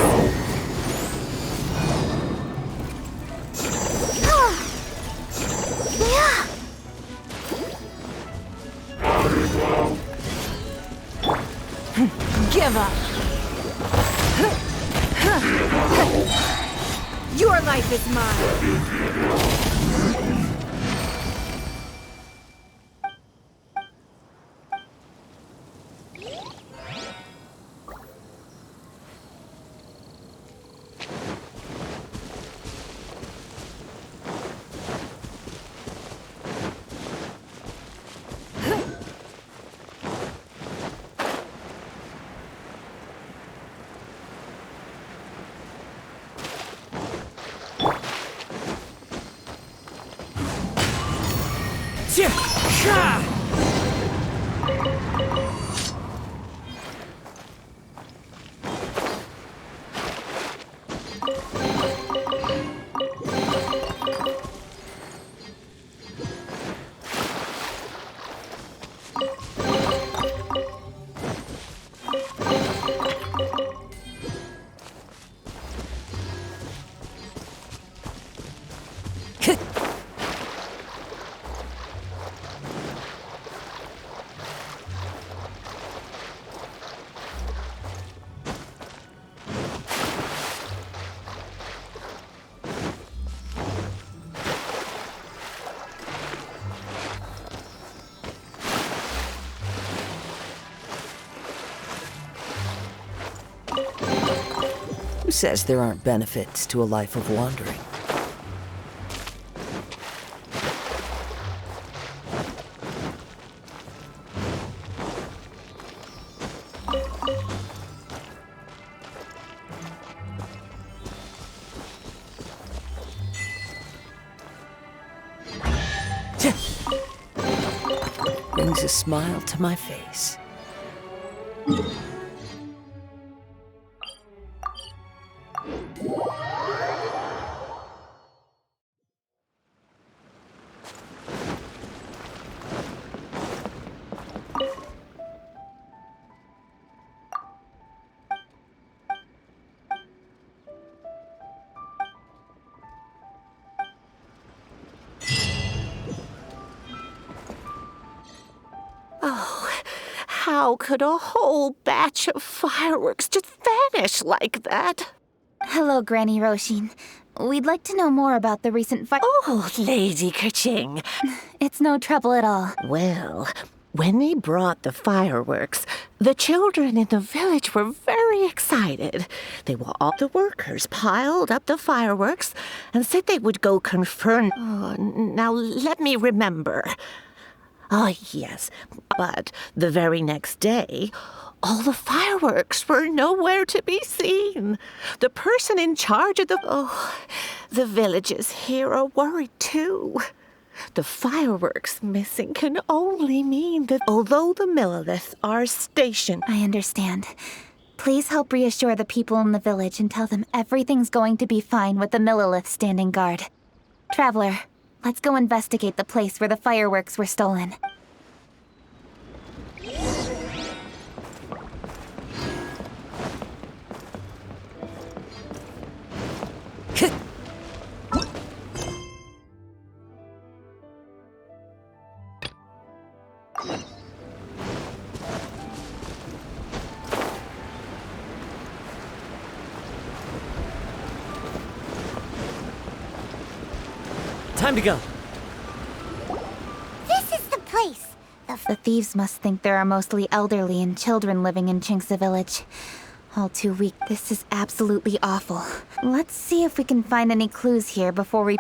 Speaker 8: Give up. Your life is mine.
Speaker 16: Who says there aren't benefits to a life of wandering? brings a smile to my face.
Speaker 7: Oh, how could a whole batch of fireworks just vanish like that?
Speaker 3: Hello, Granny Roshin. We'd like to know more about the recent fire.
Speaker 7: Oh, Lady Kaching.
Speaker 3: It's no trouble at all.
Speaker 7: Well, when they brought the fireworks, the children in the village were very excited. All the workers piled up the fireworks and said they would go confirm. Oh, now let me remember. Oh, yes, but the very next day, all the fireworks were nowhere to be seen. The person in charge of the villages here are worried too. The fireworks missing can only mean that although the Milliliths are stationed...
Speaker 3: I understand. Please help reassure the people in the village and tell them everything's going to be fine with the Millilith standing guard. Traveler, let's go investigate the place where the fireworks were stolen.
Speaker 17: Time to go.
Speaker 2: This is the place.
Speaker 3: The thieves must think there are mostly elderly and children living in Chinksa village. All too weak. This is absolutely awful. Let's see if we can find any clues here before we...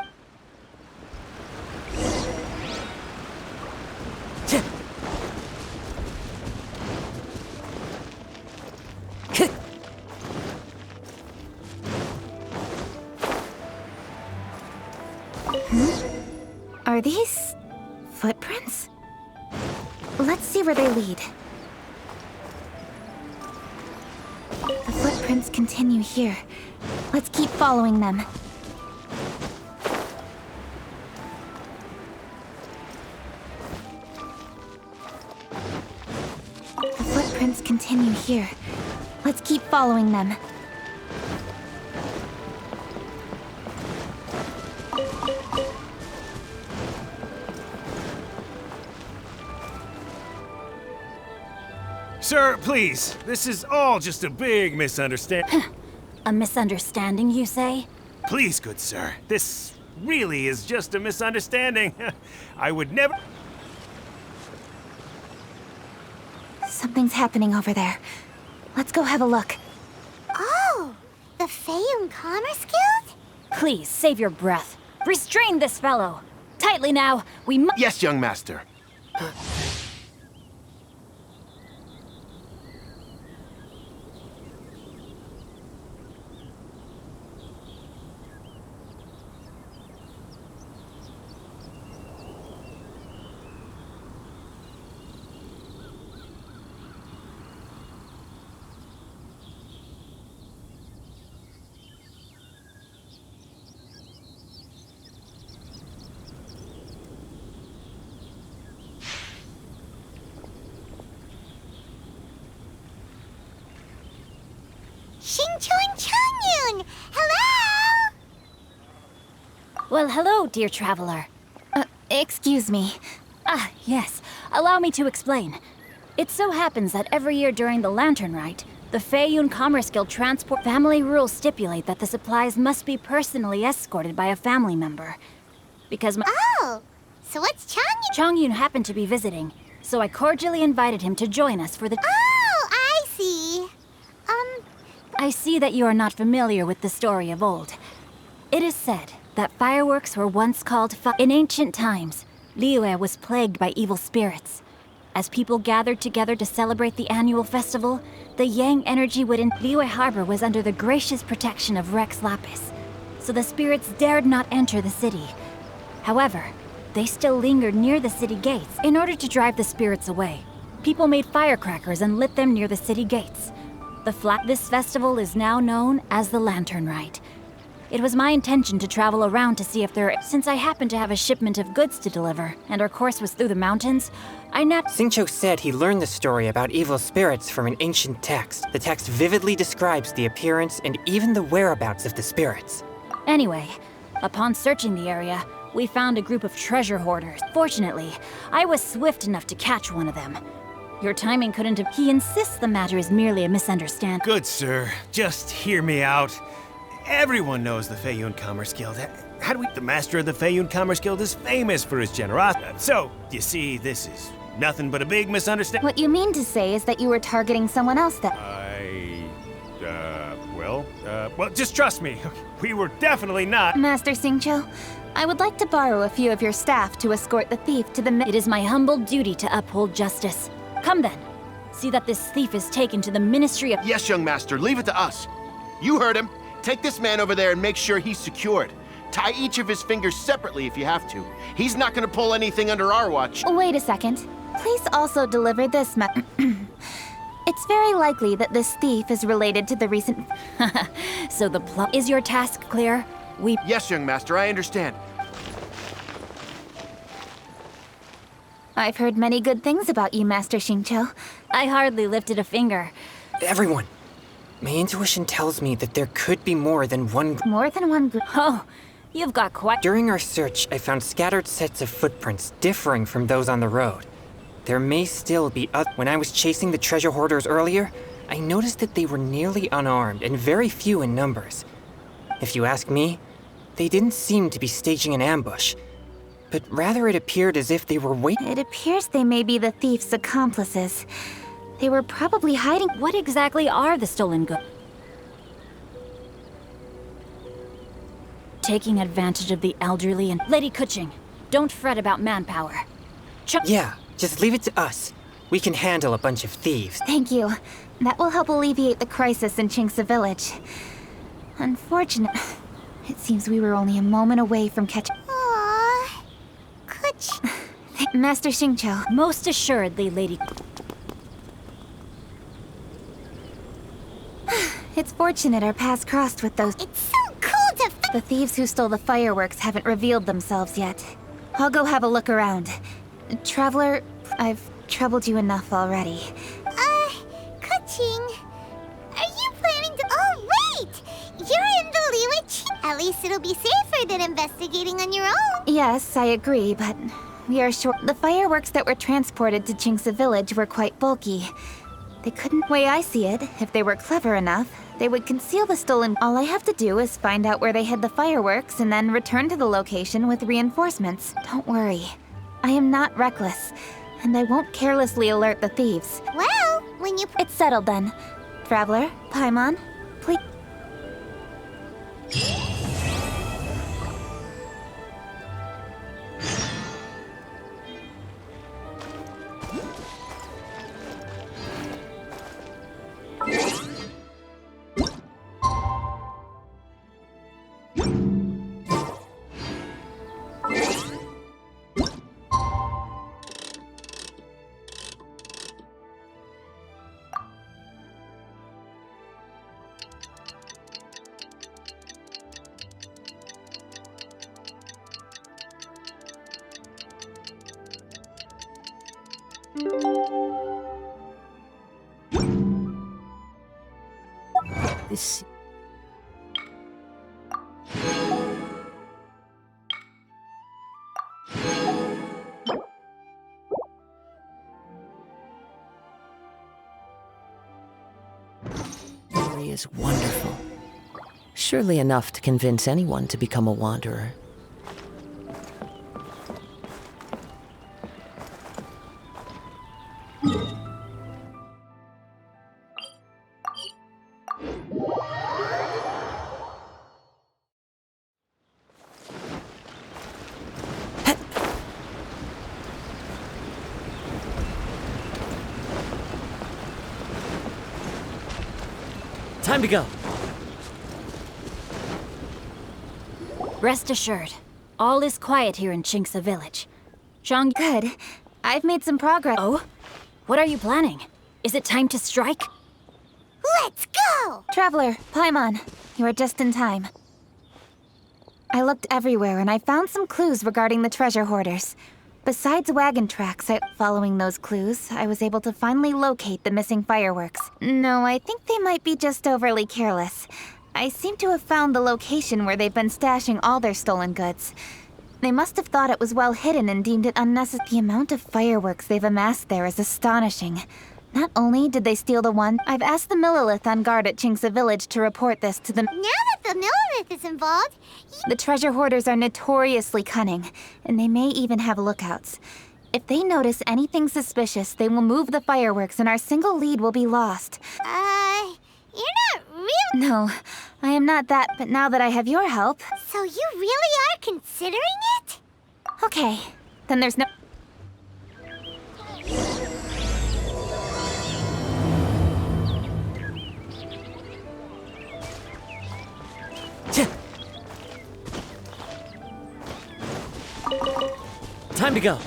Speaker 3: Are these footprints? Let's see where they lead. The footprints continue here. Let's keep following them. The footprints continue here. Let's keep following them.
Speaker 15: Sir, please. This is all just a big misunderstanding.
Speaker 5: A misunderstanding, you say?
Speaker 15: Please, good sir. This really is just a misunderstanding. I would never...
Speaker 3: Something's happening over there. Let's go have a look.
Speaker 2: Oh, the Feiyun Commerce Guild?
Speaker 5: Please, save your breath. Restrain this fellow. Tightly now, we must...
Speaker 18: Yes, young master.
Speaker 2: Xingchun Changyun! Hello!
Speaker 5: Well, hello, dear traveler.
Speaker 3: Excuse me.
Speaker 5: Ah, yes. Allow me to explain. It so happens that every year during the Lantern Rite, the Feiyun Commerce Guild transport family rules stipulate that the supplies must be personally escorted by a family member. Because my...
Speaker 2: Oh! So what's Changyun?
Speaker 5: Changyun happened to be visiting, so I cordially invited him to join us for the...
Speaker 2: Oh, I see.
Speaker 5: I see that you are not familiar with the story of old. It is said that fireworks were once called In ancient times, Liyue was plagued by evil spirits. As people gathered together to celebrate the annual festival, the Yang energy within Liyue Harbor was under the gracious protection of Rex Lapis, so the spirits dared not enter the city. However,
Speaker 17: they still lingered near the city gates in order to drive the spirits away. People made firecrackers and lit them near the city gates. This festival is now known as the Lantern Rite. It was my intention to travel around to see if since I happened to have a shipment of goods to deliver, and our course was through the mountains,
Speaker 18: Xingqiu said he learned the story about evil spirits from an ancient text. The text vividly describes the appearance and even the whereabouts of the spirits.
Speaker 17: Anyway, upon searching the area, we found a group of treasure hoarders. Fortunately, I was swift enough to catch one of them. Your timing couldn't have— He insists the matter is merely a misunderstanding.
Speaker 15: Good sir, just hear me out. Everyone knows the Feiyun Commerce Guild. The master of the Feiyun Commerce Guild is famous for his generosity. So, you see, this is nothing but a big misunderstanding.
Speaker 3: What you mean to say is that you were targeting someone else that—
Speaker 15: Well, just trust me. We were definitely not.
Speaker 3: Master Xingqiu, I would like to borrow a few of your staff to escort the thief to the—
Speaker 17: It is my humble duty to uphold justice. Come then. See that this thief is taken to the Ministry of—
Speaker 19: Yes, young master, leave it to us. You heard him. Take this man over there and make sure he's secured. Tie each of his fingers separately if you have to. He's not gonna pull anything under our watch.
Speaker 3: Wait a second. Please also deliver this It's very likely that this thief is related to the recent—
Speaker 17: So the plot— Is your task clear?
Speaker 19: Yes, young master, I understand.
Speaker 3: I've heard many good things about you, Master Xingqiu.
Speaker 17: I hardly lifted a finger.
Speaker 18: Everyone, my intuition tells me that there could be more than one—
Speaker 3: More than one group?
Speaker 17: Oh, you've got quite—
Speaker 18: During our search, I found scattered sets of footprints differing from those on the road. There may still be When I was chasing the treasure hoarders earlier, I noticed that they were nearly unarmed and very few in numbers. If you ask me, they didn't seem to be staging an ambush, but rather it appeared as if they were waiting.
Speaker 3: It appears they may be the thief's accomplices. They were probably hiding—
Speaker 17: What exactly are the stolen goods? Taking advantage of the elderly and— Lady Keqing, don't fret about manpower.
Speaker 18: Yeah, just leave it to us. We can handle a bunch of thieves.
Speaker 3: Thank you. That will help alleviate the crisis in Qingce Village. Unfortunate. It seems we were only a moment away from catching—
Speaker 2: Aww.
Speaker 3: Master Xingqiu.
Speaker 17: Most assuredly, Lady—
Speaker 3: It's fortunate our paths crossed with those—
Speaker 2: It's so cool to—
Speaker 3: The thieves who stole the fireworks haven't revealed themselves yet. I'll go have a look around. Traveler, I've troubled you enough already.
Speaker 2: Keqing, are you planning to— Oh, wait! You're in the Liyue. At least it'll be safer than investigating on your own.
Speaker 3: Yes, I agree, but we are sure— The fireworks that were transported to Qingce Village were quite bulky. They couldn't— Way I see it, if they were clever enough, they would conceal the stolen— All I have to do is find out where they hid the fireworks and then return to the location with reinforcements. Don't worry. I am not reckless, and I won't carelessly alert the thieves.
Speaker 2: Well, when you—
Speaker 3: It's settled then. Traveler, Paimon, please—
Speaker 7: This...
Speaker 16: Story is wonderful. Surely enough to convince anyone to become a wanderer.
Speaker 10: Time to go.
Speaker 17: Rest assured, All is quiet here in Chinksa village. Zhang...
Speaker 3: Good. I've made some progress.
Speaker 17: Oh? What are you planning? Is it time to strike?
Speaker 2: Let's go!
Speaker 3: Traveler, Paimon, you are just in time. I looked everywhere and I found some clues regarding the treasure hoarders. Besides wagon tracks, following those clues, I was able to finally locate the missing fireworks. No, I think they might be just overly careless. I seem to have found the location where they've been stashing all their stolen goods. They must have thought it was well hidden and deemed it unnecessary. The amount of fireworks they've amassed there is astonishing. Not only did they steal the one, I've asked the Millelith on guard at Chinksa village to report this to them.
Speaker 2: Now that the Millelith is involved...
Speaker 3: The treasure hoarders are notoriously cunning, and they may even have lookouts. If they notice anything suspicious, they will move the fireworks and our single lead will be lost.
Speaker 2: You're not real...
Speaker 3: No, I am not that, but now that I have your help...
Speaker 2: So you really are considering it?
Speaker 3: Okay, then there's no...
Speaker 20: Time to go.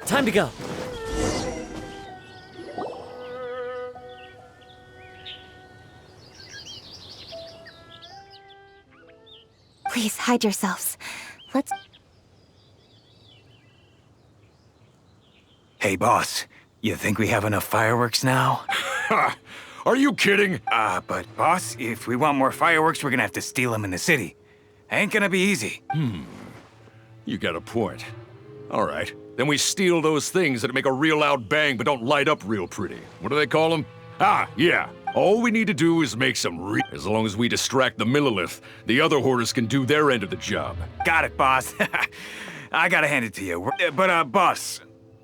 Speaker 20: Time to go.
Speaker 3: Please, hide yourselves. Let's...
Speaker 21: Hey, boss. You think we have enough fireworks now?
Speaker 22: Ha! Are you kidding?
Speaker 21: But boss, if we want more fireworks, we're gonna have to steal them in the city. Ain't gonna be easy.
Speaker 22: You got a point. All right. Then we steal those things that make a real loud bang but don't light up real pretty. What do they call them? Yeah. All we need to do is make some as long as we distract the Millelith, the other hoarders can do their end of the job.
Speaker 21: Got it, boss. I gotta hand it to you. But, boss,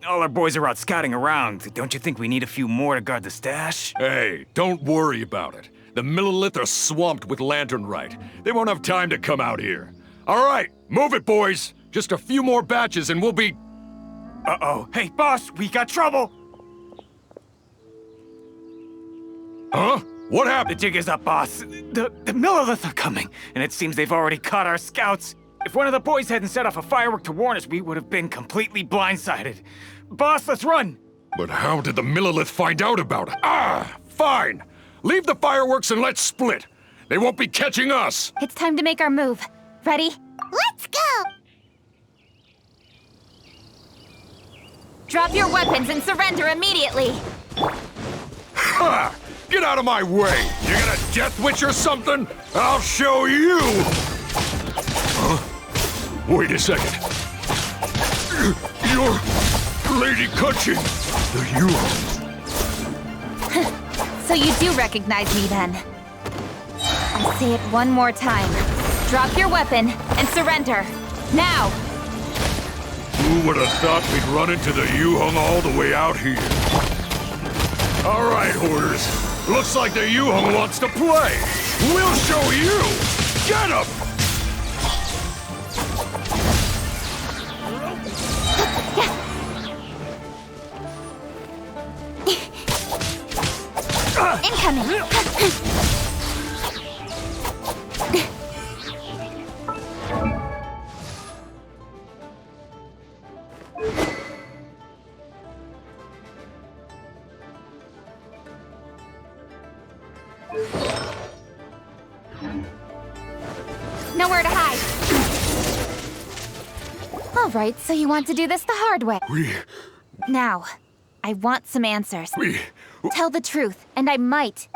Speaker 21: all our boys are out scouting around. Don't you think we need a few more to guard the stash?
Speaker 22: Hey, don't worry about it. The Millelith are swamped with lanternite. They won't have time to come out here. All right, move it, boys. Just a few more batches and we'll be...
Speaker 21: Uh-oh. Hey, boss, we got trouble!
Speaker 22: Huh? What happened?
Speaker 21: The jig is up, boss. The Millelith are coming, and it seems they've already caught our scouts. If one of the boys hadn't set off a firework to warn us, we would have been completely blindsided. Boss, let's run!
Speaker 22: But how did the Millelith find out about it? Fine! Leave the fireworks and let's split! They won't be catching us!
Speaker 3: It's time to make our move. Ready?
Speaker 2: Let's go!
Speaker 3: Drop your weapons and surrender immediately!
Speaker 22: Ha! Get out of my way! You gonna Death Witch or something? I'll show you! Huh? Wait a second. You're Lady Kuching!
Speaker 3: So you do recognize me then? I'll say it one more time. Drop your weapon and surrender. Now!
Speaker 22: Who would have thought we'd run into the Yuhong all the way out here? All right, hoarders. Looks like the Yuhong wants to play. We'll show you. Get him!
Speaker 3: Incoming! Nowhere to hide. All right, so you want to do this the hard way. Now, I want some answers. Tell the truth, and I might.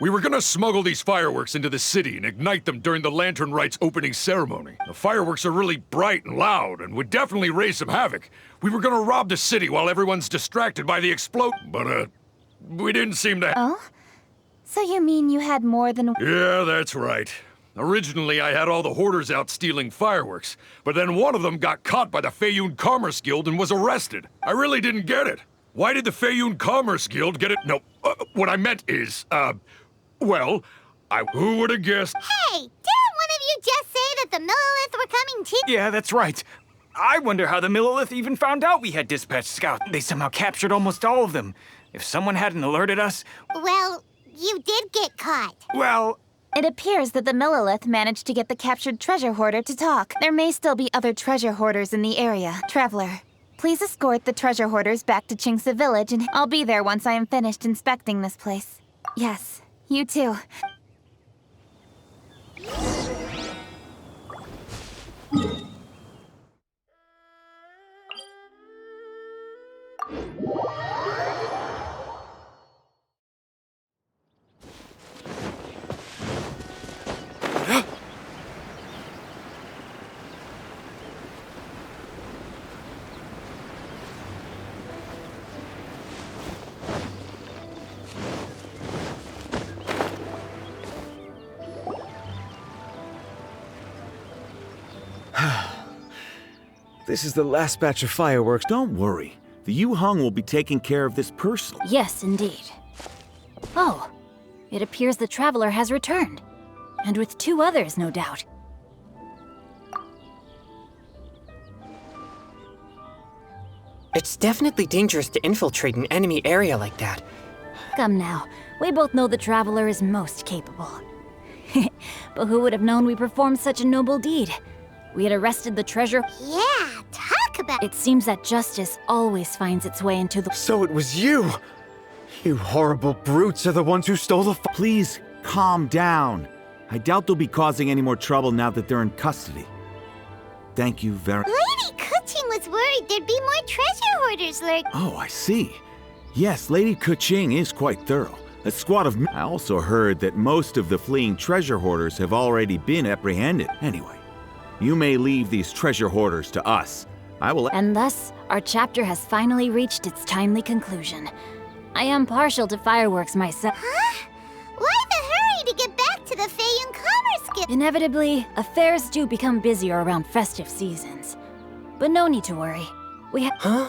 Speaker 22: We were gonna smuggle these fireworks into the city and ignite them during the Lantern Rite's opening ceremony. The fireworks are really bright and loud and would definitely raise some havoc. We were gonna rob the city while everyone's distracted by the explosion, but, we didn't seem to...
Speaker 3: Oh? So you mean you had more than...
Speaker 22: Yeah, that's right. Originally, I had all the hoarders out stealing fireworks, but then one of them got caught by the Feiyun Commerce Guild and was arrested. I really didn't get it. Why did the Feiyun Commerce Guild get it? No, what I meant is, well, who would have guessed?
Speaker 2: Hey, didn't one of you just say that the Millilith were coming too?
Speaker 21: Yeah, that's right. I wonder how the Millilith even found out we had dispatched scouts. They somehow captured almost all of them. If someone hadn't alerted us...
Speaker 2: Well, you did get caught.
Speaker 21: Well...
Speaker 3: It appears that the Millilith managed to get the captured treasure hoarder to talk. There may still be other treasure hoarders in the area. Traveler, please escort the treasure hoarders back to Chingsa Village, and I'll be there once I am finished inspecting this place. Yes, you too.
Speaker 4: This is the last batch of fireworks.
Speaker 6: Don't worry. The Yu-Hung will be taking care of this personally.
Speaker 17: Yes, indeed. Oh, it appears the Traveler has returned. And with 2 others, no doubt.
Speaker 18: It's definitely dangerous to infiltrate an enemy area like that.
Speaker 17: Come now, we both know the Traveler is most capable. But who would have known we performed such a noble deed? We had arrested the treasure.
Speaker 2: Yeah, talk about...
Speaker 17: It seems that justice always finds its way into the...
Speaker 4: So it was you! You horrible brutes are the ones who stole the...
Speaker 6: Please, calm down. I doubt they'll be causing any more trouble now that they're in custody. Thank you very...
Speaker 2: Lady Kuching was worried there'd be more treasure hoarders lurking.
Speaker 6: Oh, I see. Yes, Lady Kuching is quite thorough. A squad of... I also heard that most of the fleeing treasure hoarders have already been apprehended. Anyway, you may leave these treasure hoarders to us. I will...
Speaker 17: And thus, our chapter has finally reached its timely conclusion. I am partial to fireworks myself.
Speaker 2: Huh? Why the hurry to get back to the Feiyun Commerce Guild?
Speaker 17: Inevitably, affairs do become busier around festive seasons. But no need to worry. We have...
Speaker 18: Huh?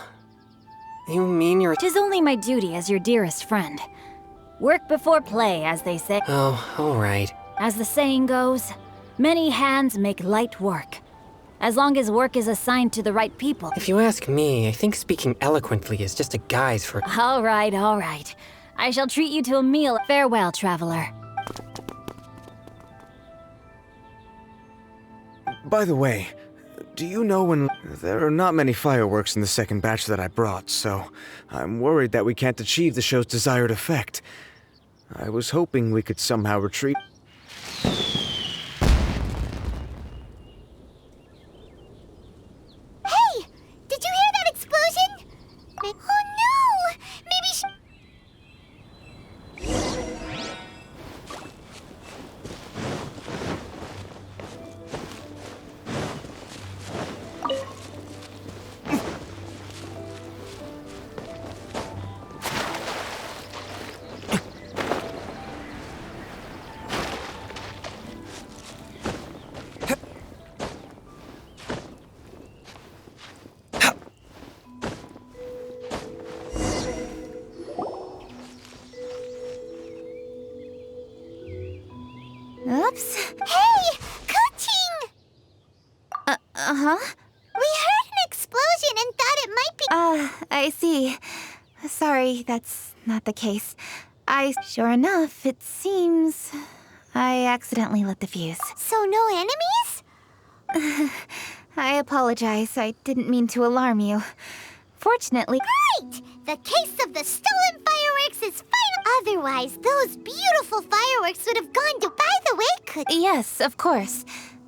Speaker 18: You mean you're...
Speaker 17: 'Tis only my duty as your dearest friend. Work before play, as they say.
Speaker 18: Oh, all right.
Speaker 17: As the saying goes, many hands make light work. As long as work is assigned to the right people.
Speaker 18: If you ask me, I think speaking eloquently is just a guise for...
Speaker 17: All right, all right. I shall treat you to a meal. Farewell, traveler.
Speaker 4: By the way, do you know when... There are not many fireworks in the second batch that I brought, so I'm worried that we can't achieve the show's desired effect. I was hoping we could somehow retreat...
Speaker 2: Hey! Did you hear that explosion? Oh no! Maybe
Speaker 3: Oops.
Speaker 2: Hey! Kuching!
Speaker 3: Uh-huh?
Speaker 2: We heard an explosion and thought it might be...
Speaker 3: I see. Sorry, that's not the case. Sure enough, it seems... I accidentally lit the fuse.
Speaker 2: So no enemies?
Speaker 3: I apologize. I didn't mean to alarm you. Fortunately...
Speaker 2: Great! The case of the stolen fireworks is final. Otherwise, those beautiful fireworks would have gone to... By the way,
Speaker 3: Yes, of course.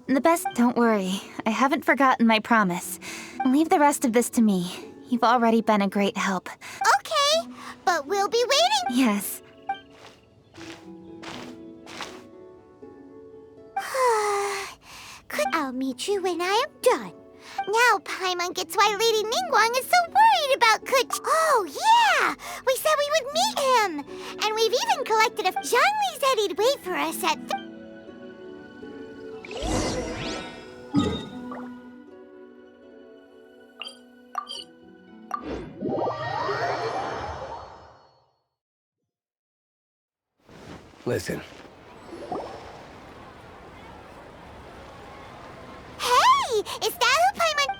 Speaker 3: The best... Don't worry. I haven't forgotten my promise. Leave the rest of this to me. You've already been a great help.
Speaker 2: Okay, but we'll be waiting.
Speaker 3: Yes.
Speaker 2: I'll meet you when I am done. Now Paimon gets why Lady Ningguang is so worried about Kuch. Oh, yeah! We said we would meet him! And we've even collected a... Zhongli said he'd wait for us at...
Speaker 9: Listen.
Speaker 2: Hey! Is that who Paimon...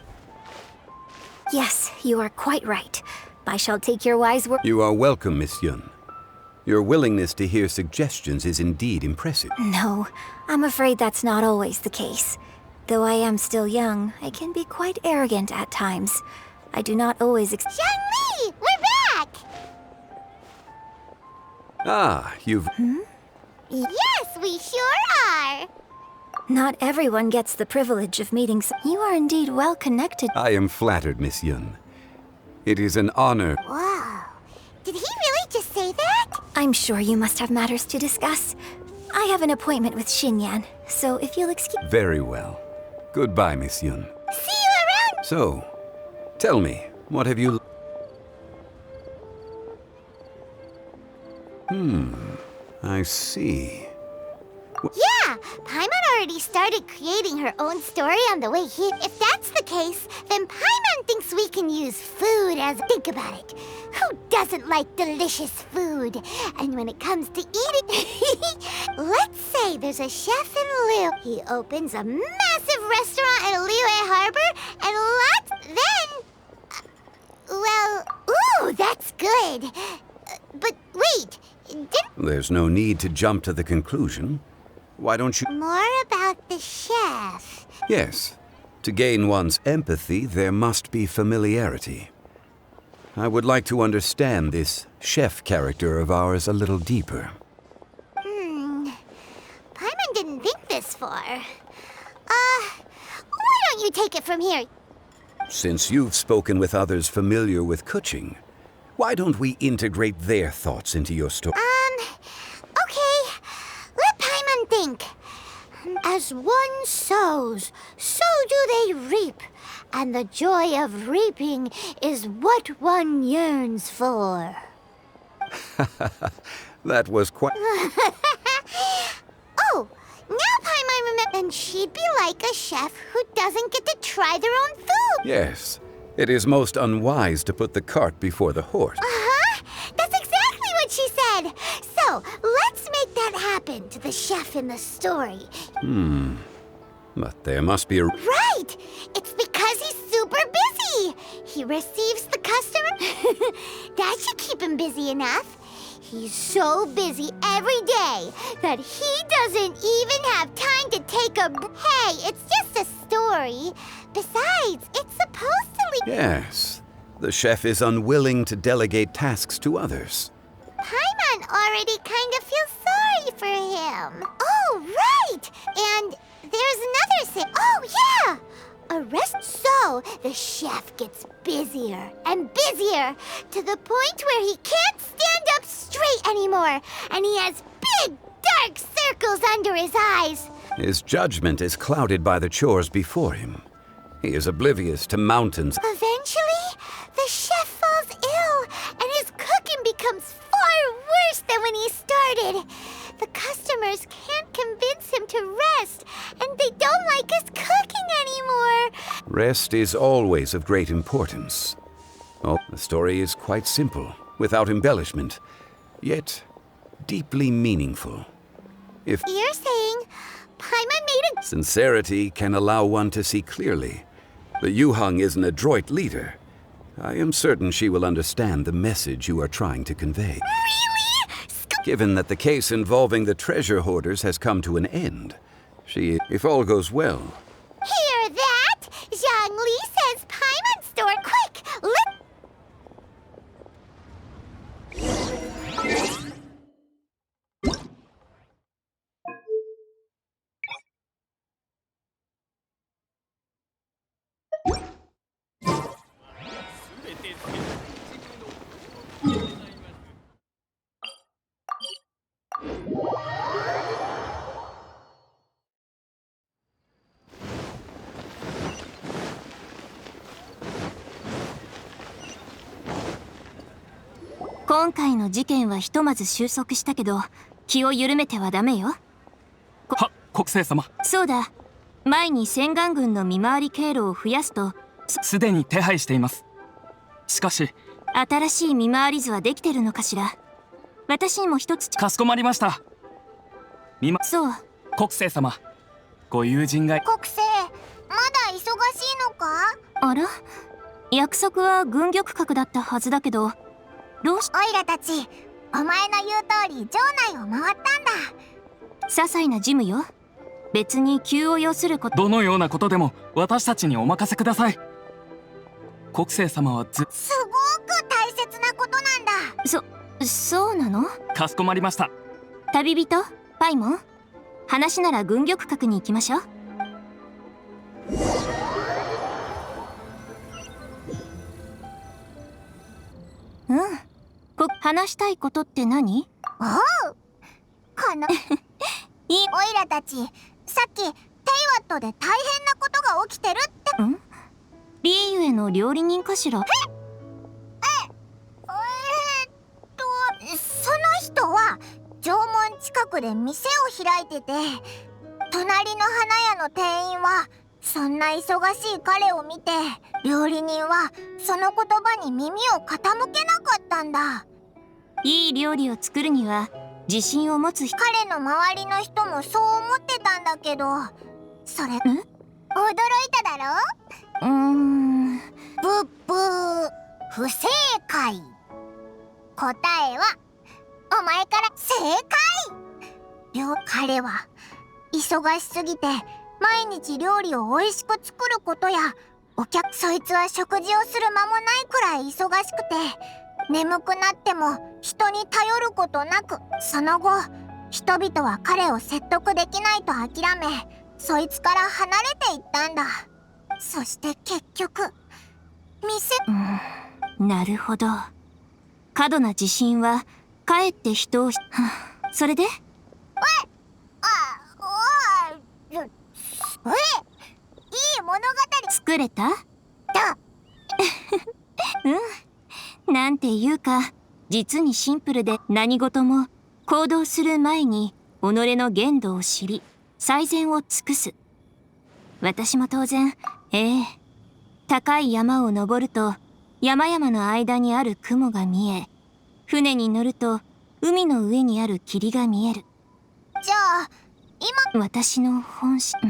Speaker 5: Yes, you are quite right. I shall take your wise word.
Speaker 12: You are welcome, Miss Yun. Your willingness to hear suggestions is indeed impressive.
Speaker 5: No, I'm afraid that's not always the case. Though I am still young, I can be quite arrogant at times. I do not always
Speaker 2: Zhongli! We're back!
Speaker 12: Ah, you've...
Speaker 2: Yes, we sure are!
Speaker 5: Not everyone gets the privilege of meeting You are indeed well connected.
Speaker 12: I am flattered, Miss Yun. It is an honor.
Speaker 2: Wow. Did he really just say that?
Speaker 5: I'm sure you must have matters to discuss. I have an appointment with Xinyan, so if you'll excuse...
Speaker 12: Very well. Goodbye, Miss Yun.
Speaker 2: See you around!
Speaker 12: So, tell me, what have you... I see.
Speaker 2: Yeah, Paimon already started creating her own story on the way here. If that's the case, then Paimon thinks we can use food as... Think about it. Who doesn't like delicious food? And when it comes to eating... Let's say there's a chef in Liu. He opens a massive restaurant in Liyue Harbor, and well... Ooh, that's good. But wait,
Speaker 12: There's no need to jump to the conclusion. Why don't you...
Speaker 2: More about the chef.
Speaker 12: Yes. To gain one's empathy, there must be familiarity. I would like to understand this chef character of ours a little deeper.
Speaker 2: Paimon didn't think this far. Why don't you take it from here?
Speaker 12: Since you've spoken with others familiar with Kuching, why don't we integrate their thoughts into your story?
Speaker 2: Okay. Let Paimon think. As one sows, so do they reap. And the joy of reaping is what one yearns for.
Speaker 12: That was quite...
Speaker 2: Oh, now Paimon remembers. And she'd be like a chef who doesn't get to try their own food.
Speaker 12: Yes. It is most unwise to put the cart before the horse.
Speaker 2: That's exactly what she said. So, let's make that happen to the chef in the story.
Speaker 12: But there must be a...
Speaker 2: Right! It's because he's super busy. He receives the customer. That should keep him busy enough. He's so busy every day that he doesn't even have time to take a... Hey, it's just a story. Besides, it's supposed to leave...
Speaker 12: Yes. The chef is unwilling to delegate tasks to others.
Speaker 2: Paimon already kind of feels sorry for him. Oh, right! And there's another thing. Oh, yeah! A rest. So, the chef gets busier and busier to the point where he can't stand up straight anymore. And he has big, dark circles under his eyes.
Speaker 12: His judgment is clouded by the chores before him. He is oblivious to mountains.
Speaker 2: Eventually, the chef falls ill, and his cooking becomes far worse than when he started. The customers can't convince him to rest, and they don't like his cooking anymore.
Speaker 12: Rest is always of great importance. Oh, the story is quite simple, without embellishment, yet deeply meaningful. If
Speaker 2: You're saying Paimon made a...
Speaker 12: Sincerity can allow one to see clearly. The Yuheng is an adroit leader. I am certain she will understand the message you are trying to convey.
Speaker 2: Really?
Speaker 12: Given that the case involving the treasure hoarders has come to an end, if all goes well...
Speaker 2: Hear that? Zhongli says Paimon's store. Quick, let...
Speaker 23: 今回の事件はひとまず収束したけど、気を緩めてはダメよ。
Speaker 24: 国政様。
Speaker 23: そうだ。前に洗顔軍の見回り経路を増やすと、
Speaker 24: すでに手配しています。しかし、
Speaker 23: 新しい見回り図はできてるのかしら。私にも一つ。
Speaker 24: かしこまりました。
Speaker 23: そう。
Speaker 24: 国政様、ご友人が。
Speaker 2: 国政、まだ忙しいのか？
Speaker 23: あら？約束は軍玉閣だったはずだけど、どうし…
Speaker 2: オイラたち、お前の言う通り城内を回ったんだ。
Speaker 23: 些細な事務よ。別に急を要すること。
Speaker 24: どのようなことでも私たちにお任せください。国政様は
Speaker 2: すごく大切なことなんだ。
Speaker 23: そうなの？
Speaker 24: かしこまりました。
Speaker 23: 旅人、パイモン。話なら軍玉閣に行きましょう。話したいことって何？
Speaker 2: おう、このオイラたち、さっきテイワットで大変なことが起きてるって。
Speaker 23: リーユへの料理人かしら？
Speaker 2: その人は城門近くで店を開いてて、隣の花屋の店員はそんな忙しい彼を見て、料理人はその言葉に耳を傾けなかったんだ。
Speaker 23: いい料理を作るには自信を持つ人。
Speaker 2: 彼の周りの人もそう思ってたんだけど、それ驚いただろ？ブッブー、不正解。答えはお前から正解。彼は忙しすぎて毎日料理を美味しく作ることや、そいつは食事をする間もないくらい忙しくて、眠くなっても人に頼ることなく、その後人々は彼を説得できないと諦め、そいつから離れていったんだ。そして結局
Speaker 23: なるほど。過度な自信はかえって人を…それで？いい
Speaker 2: 物語
Speaker 23: 作れた？なんていうか、実にシンプルで、何事も行動する前に己の限度を知り、最善を尽くす。私も当然、高い山を登ると山々の間にある雲が見え、船に乗ると海の上にある霧が見える。
Speaker 2: じゃあ
Speaker 23: 私の本心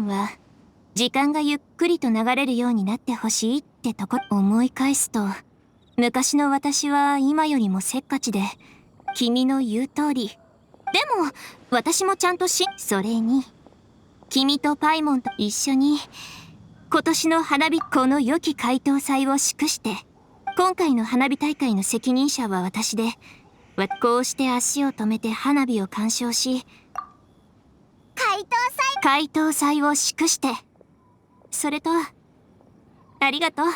Speaker 23: は、時間がゆっくりと流れるようになってほしいってとこ。思い返すと、昔の私は今よりもせっかちで、君の言う通り。でも私もちゃんとそれに君とパイモンと一緒に今年の花火、この良き開湯祭を祝して、今回の花火大会の責任者は私で、こうして足を止めて花火を鑑賞し、開湯祭を祝して、それとありがとう。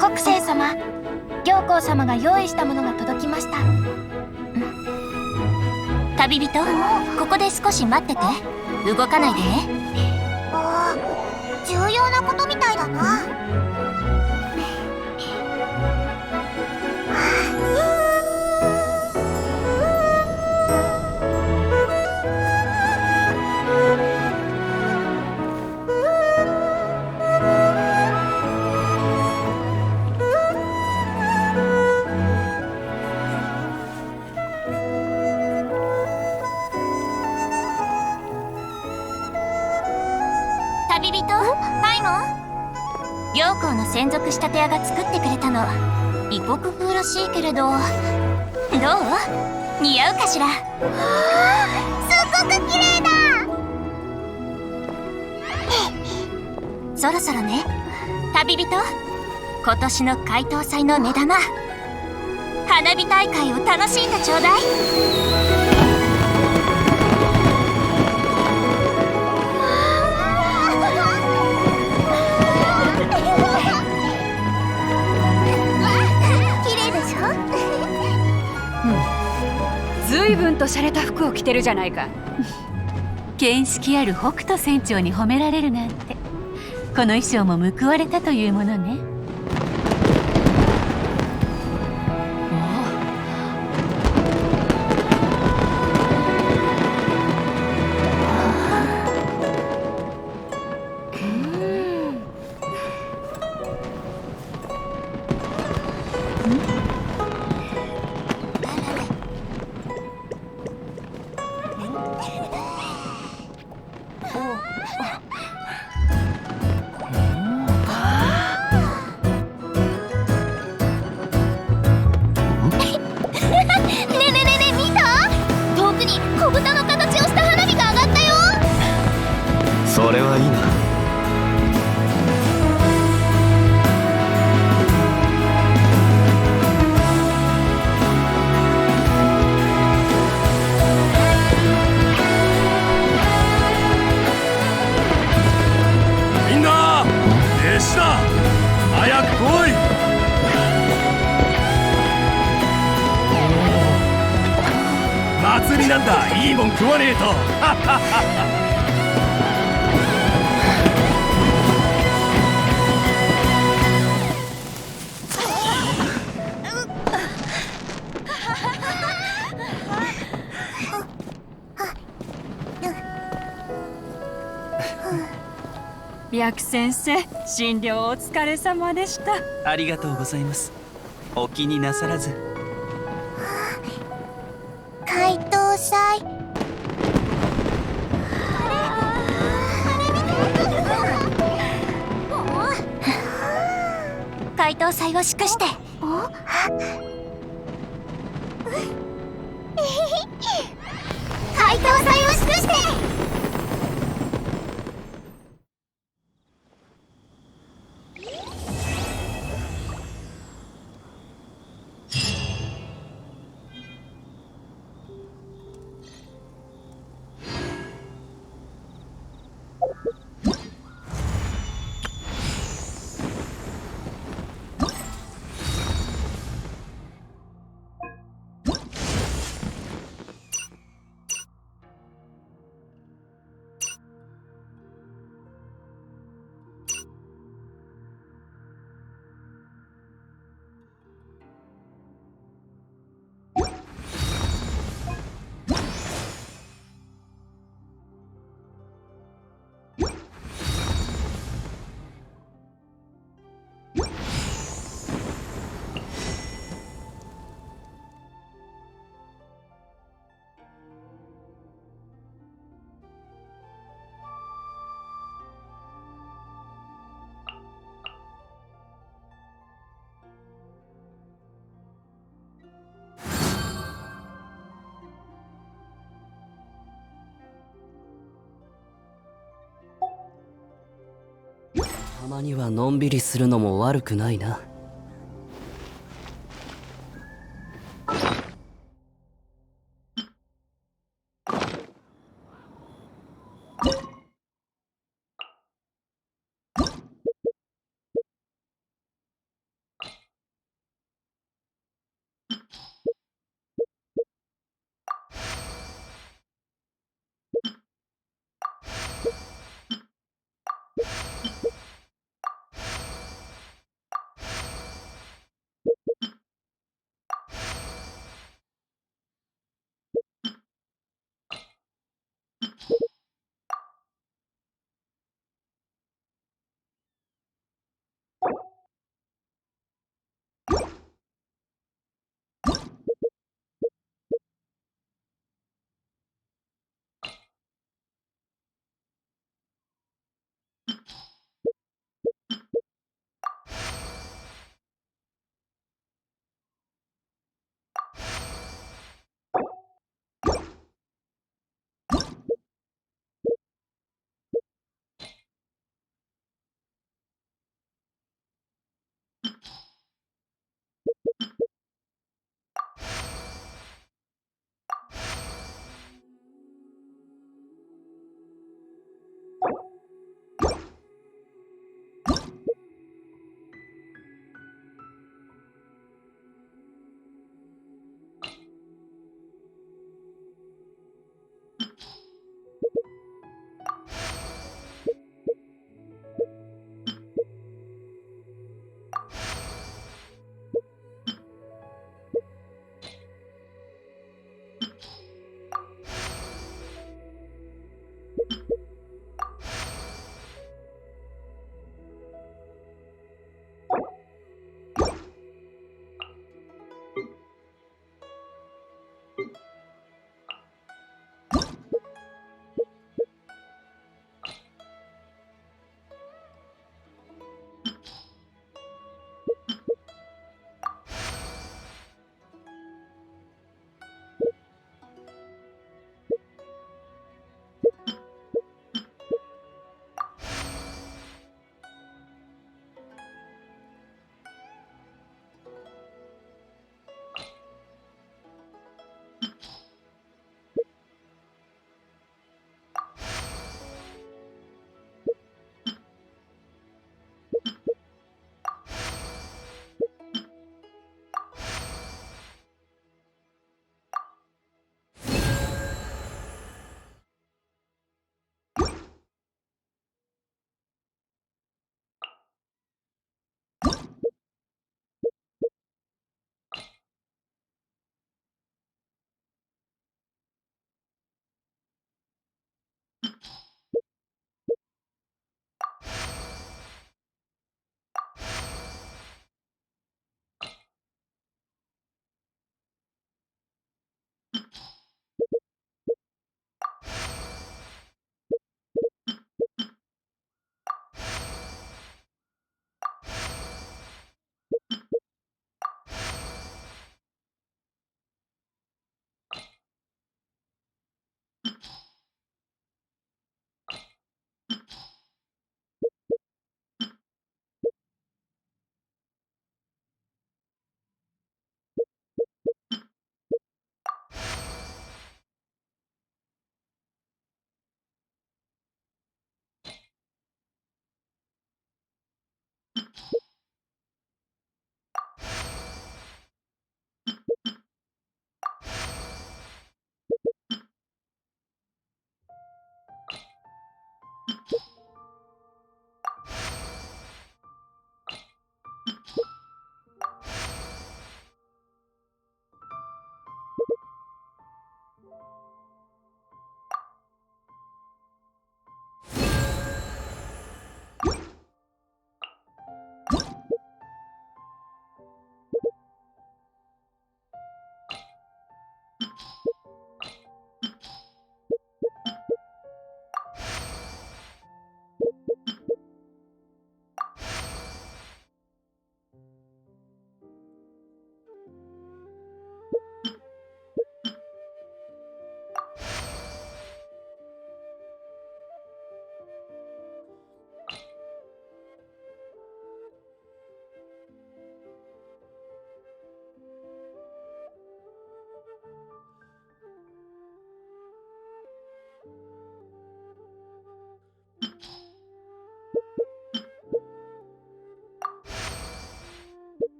Speaker 3: 国政様、行幸様が用意したものが届きました。
Speaker 23: 旅人、ここで少し待ってて。動かないでね。
Speaker 2: 重要なことみたいだな。
Speaker 23: 旅人、パイモン。行幸の専属仕立て屋が作ってくれたの。異国風らしいけれど、どう？似合うかしら？
Speaker 2: すっごく綺麗だ。
Speaker 23: そろそろね。旅人、今年の開湯祭の目玉、花火大会を楽しんでちょうだい。
Speaker 9: と洒落た服を着てるじゃないか。
Speaker 11: 見識ある北斗船長に褒められるなんて、この衣装も報われたというものね。
Speaker 13: それはいいな。
Speaker 22: みんな、弟子だ。早く来い。祭りなんだ。いいもん食わねえと。
Speaker 17: 白先生、診療お疲れ様でした。
Speaker 20: ありがとうございます。お気になさらず。
Speaker 2: 怪盗祭。
Speaker 5: 怪盗祭を祝して。怪盗祭を祝して。
Speaker 16: たまにはのんびりするのも悪くないな。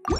Speaker 2: You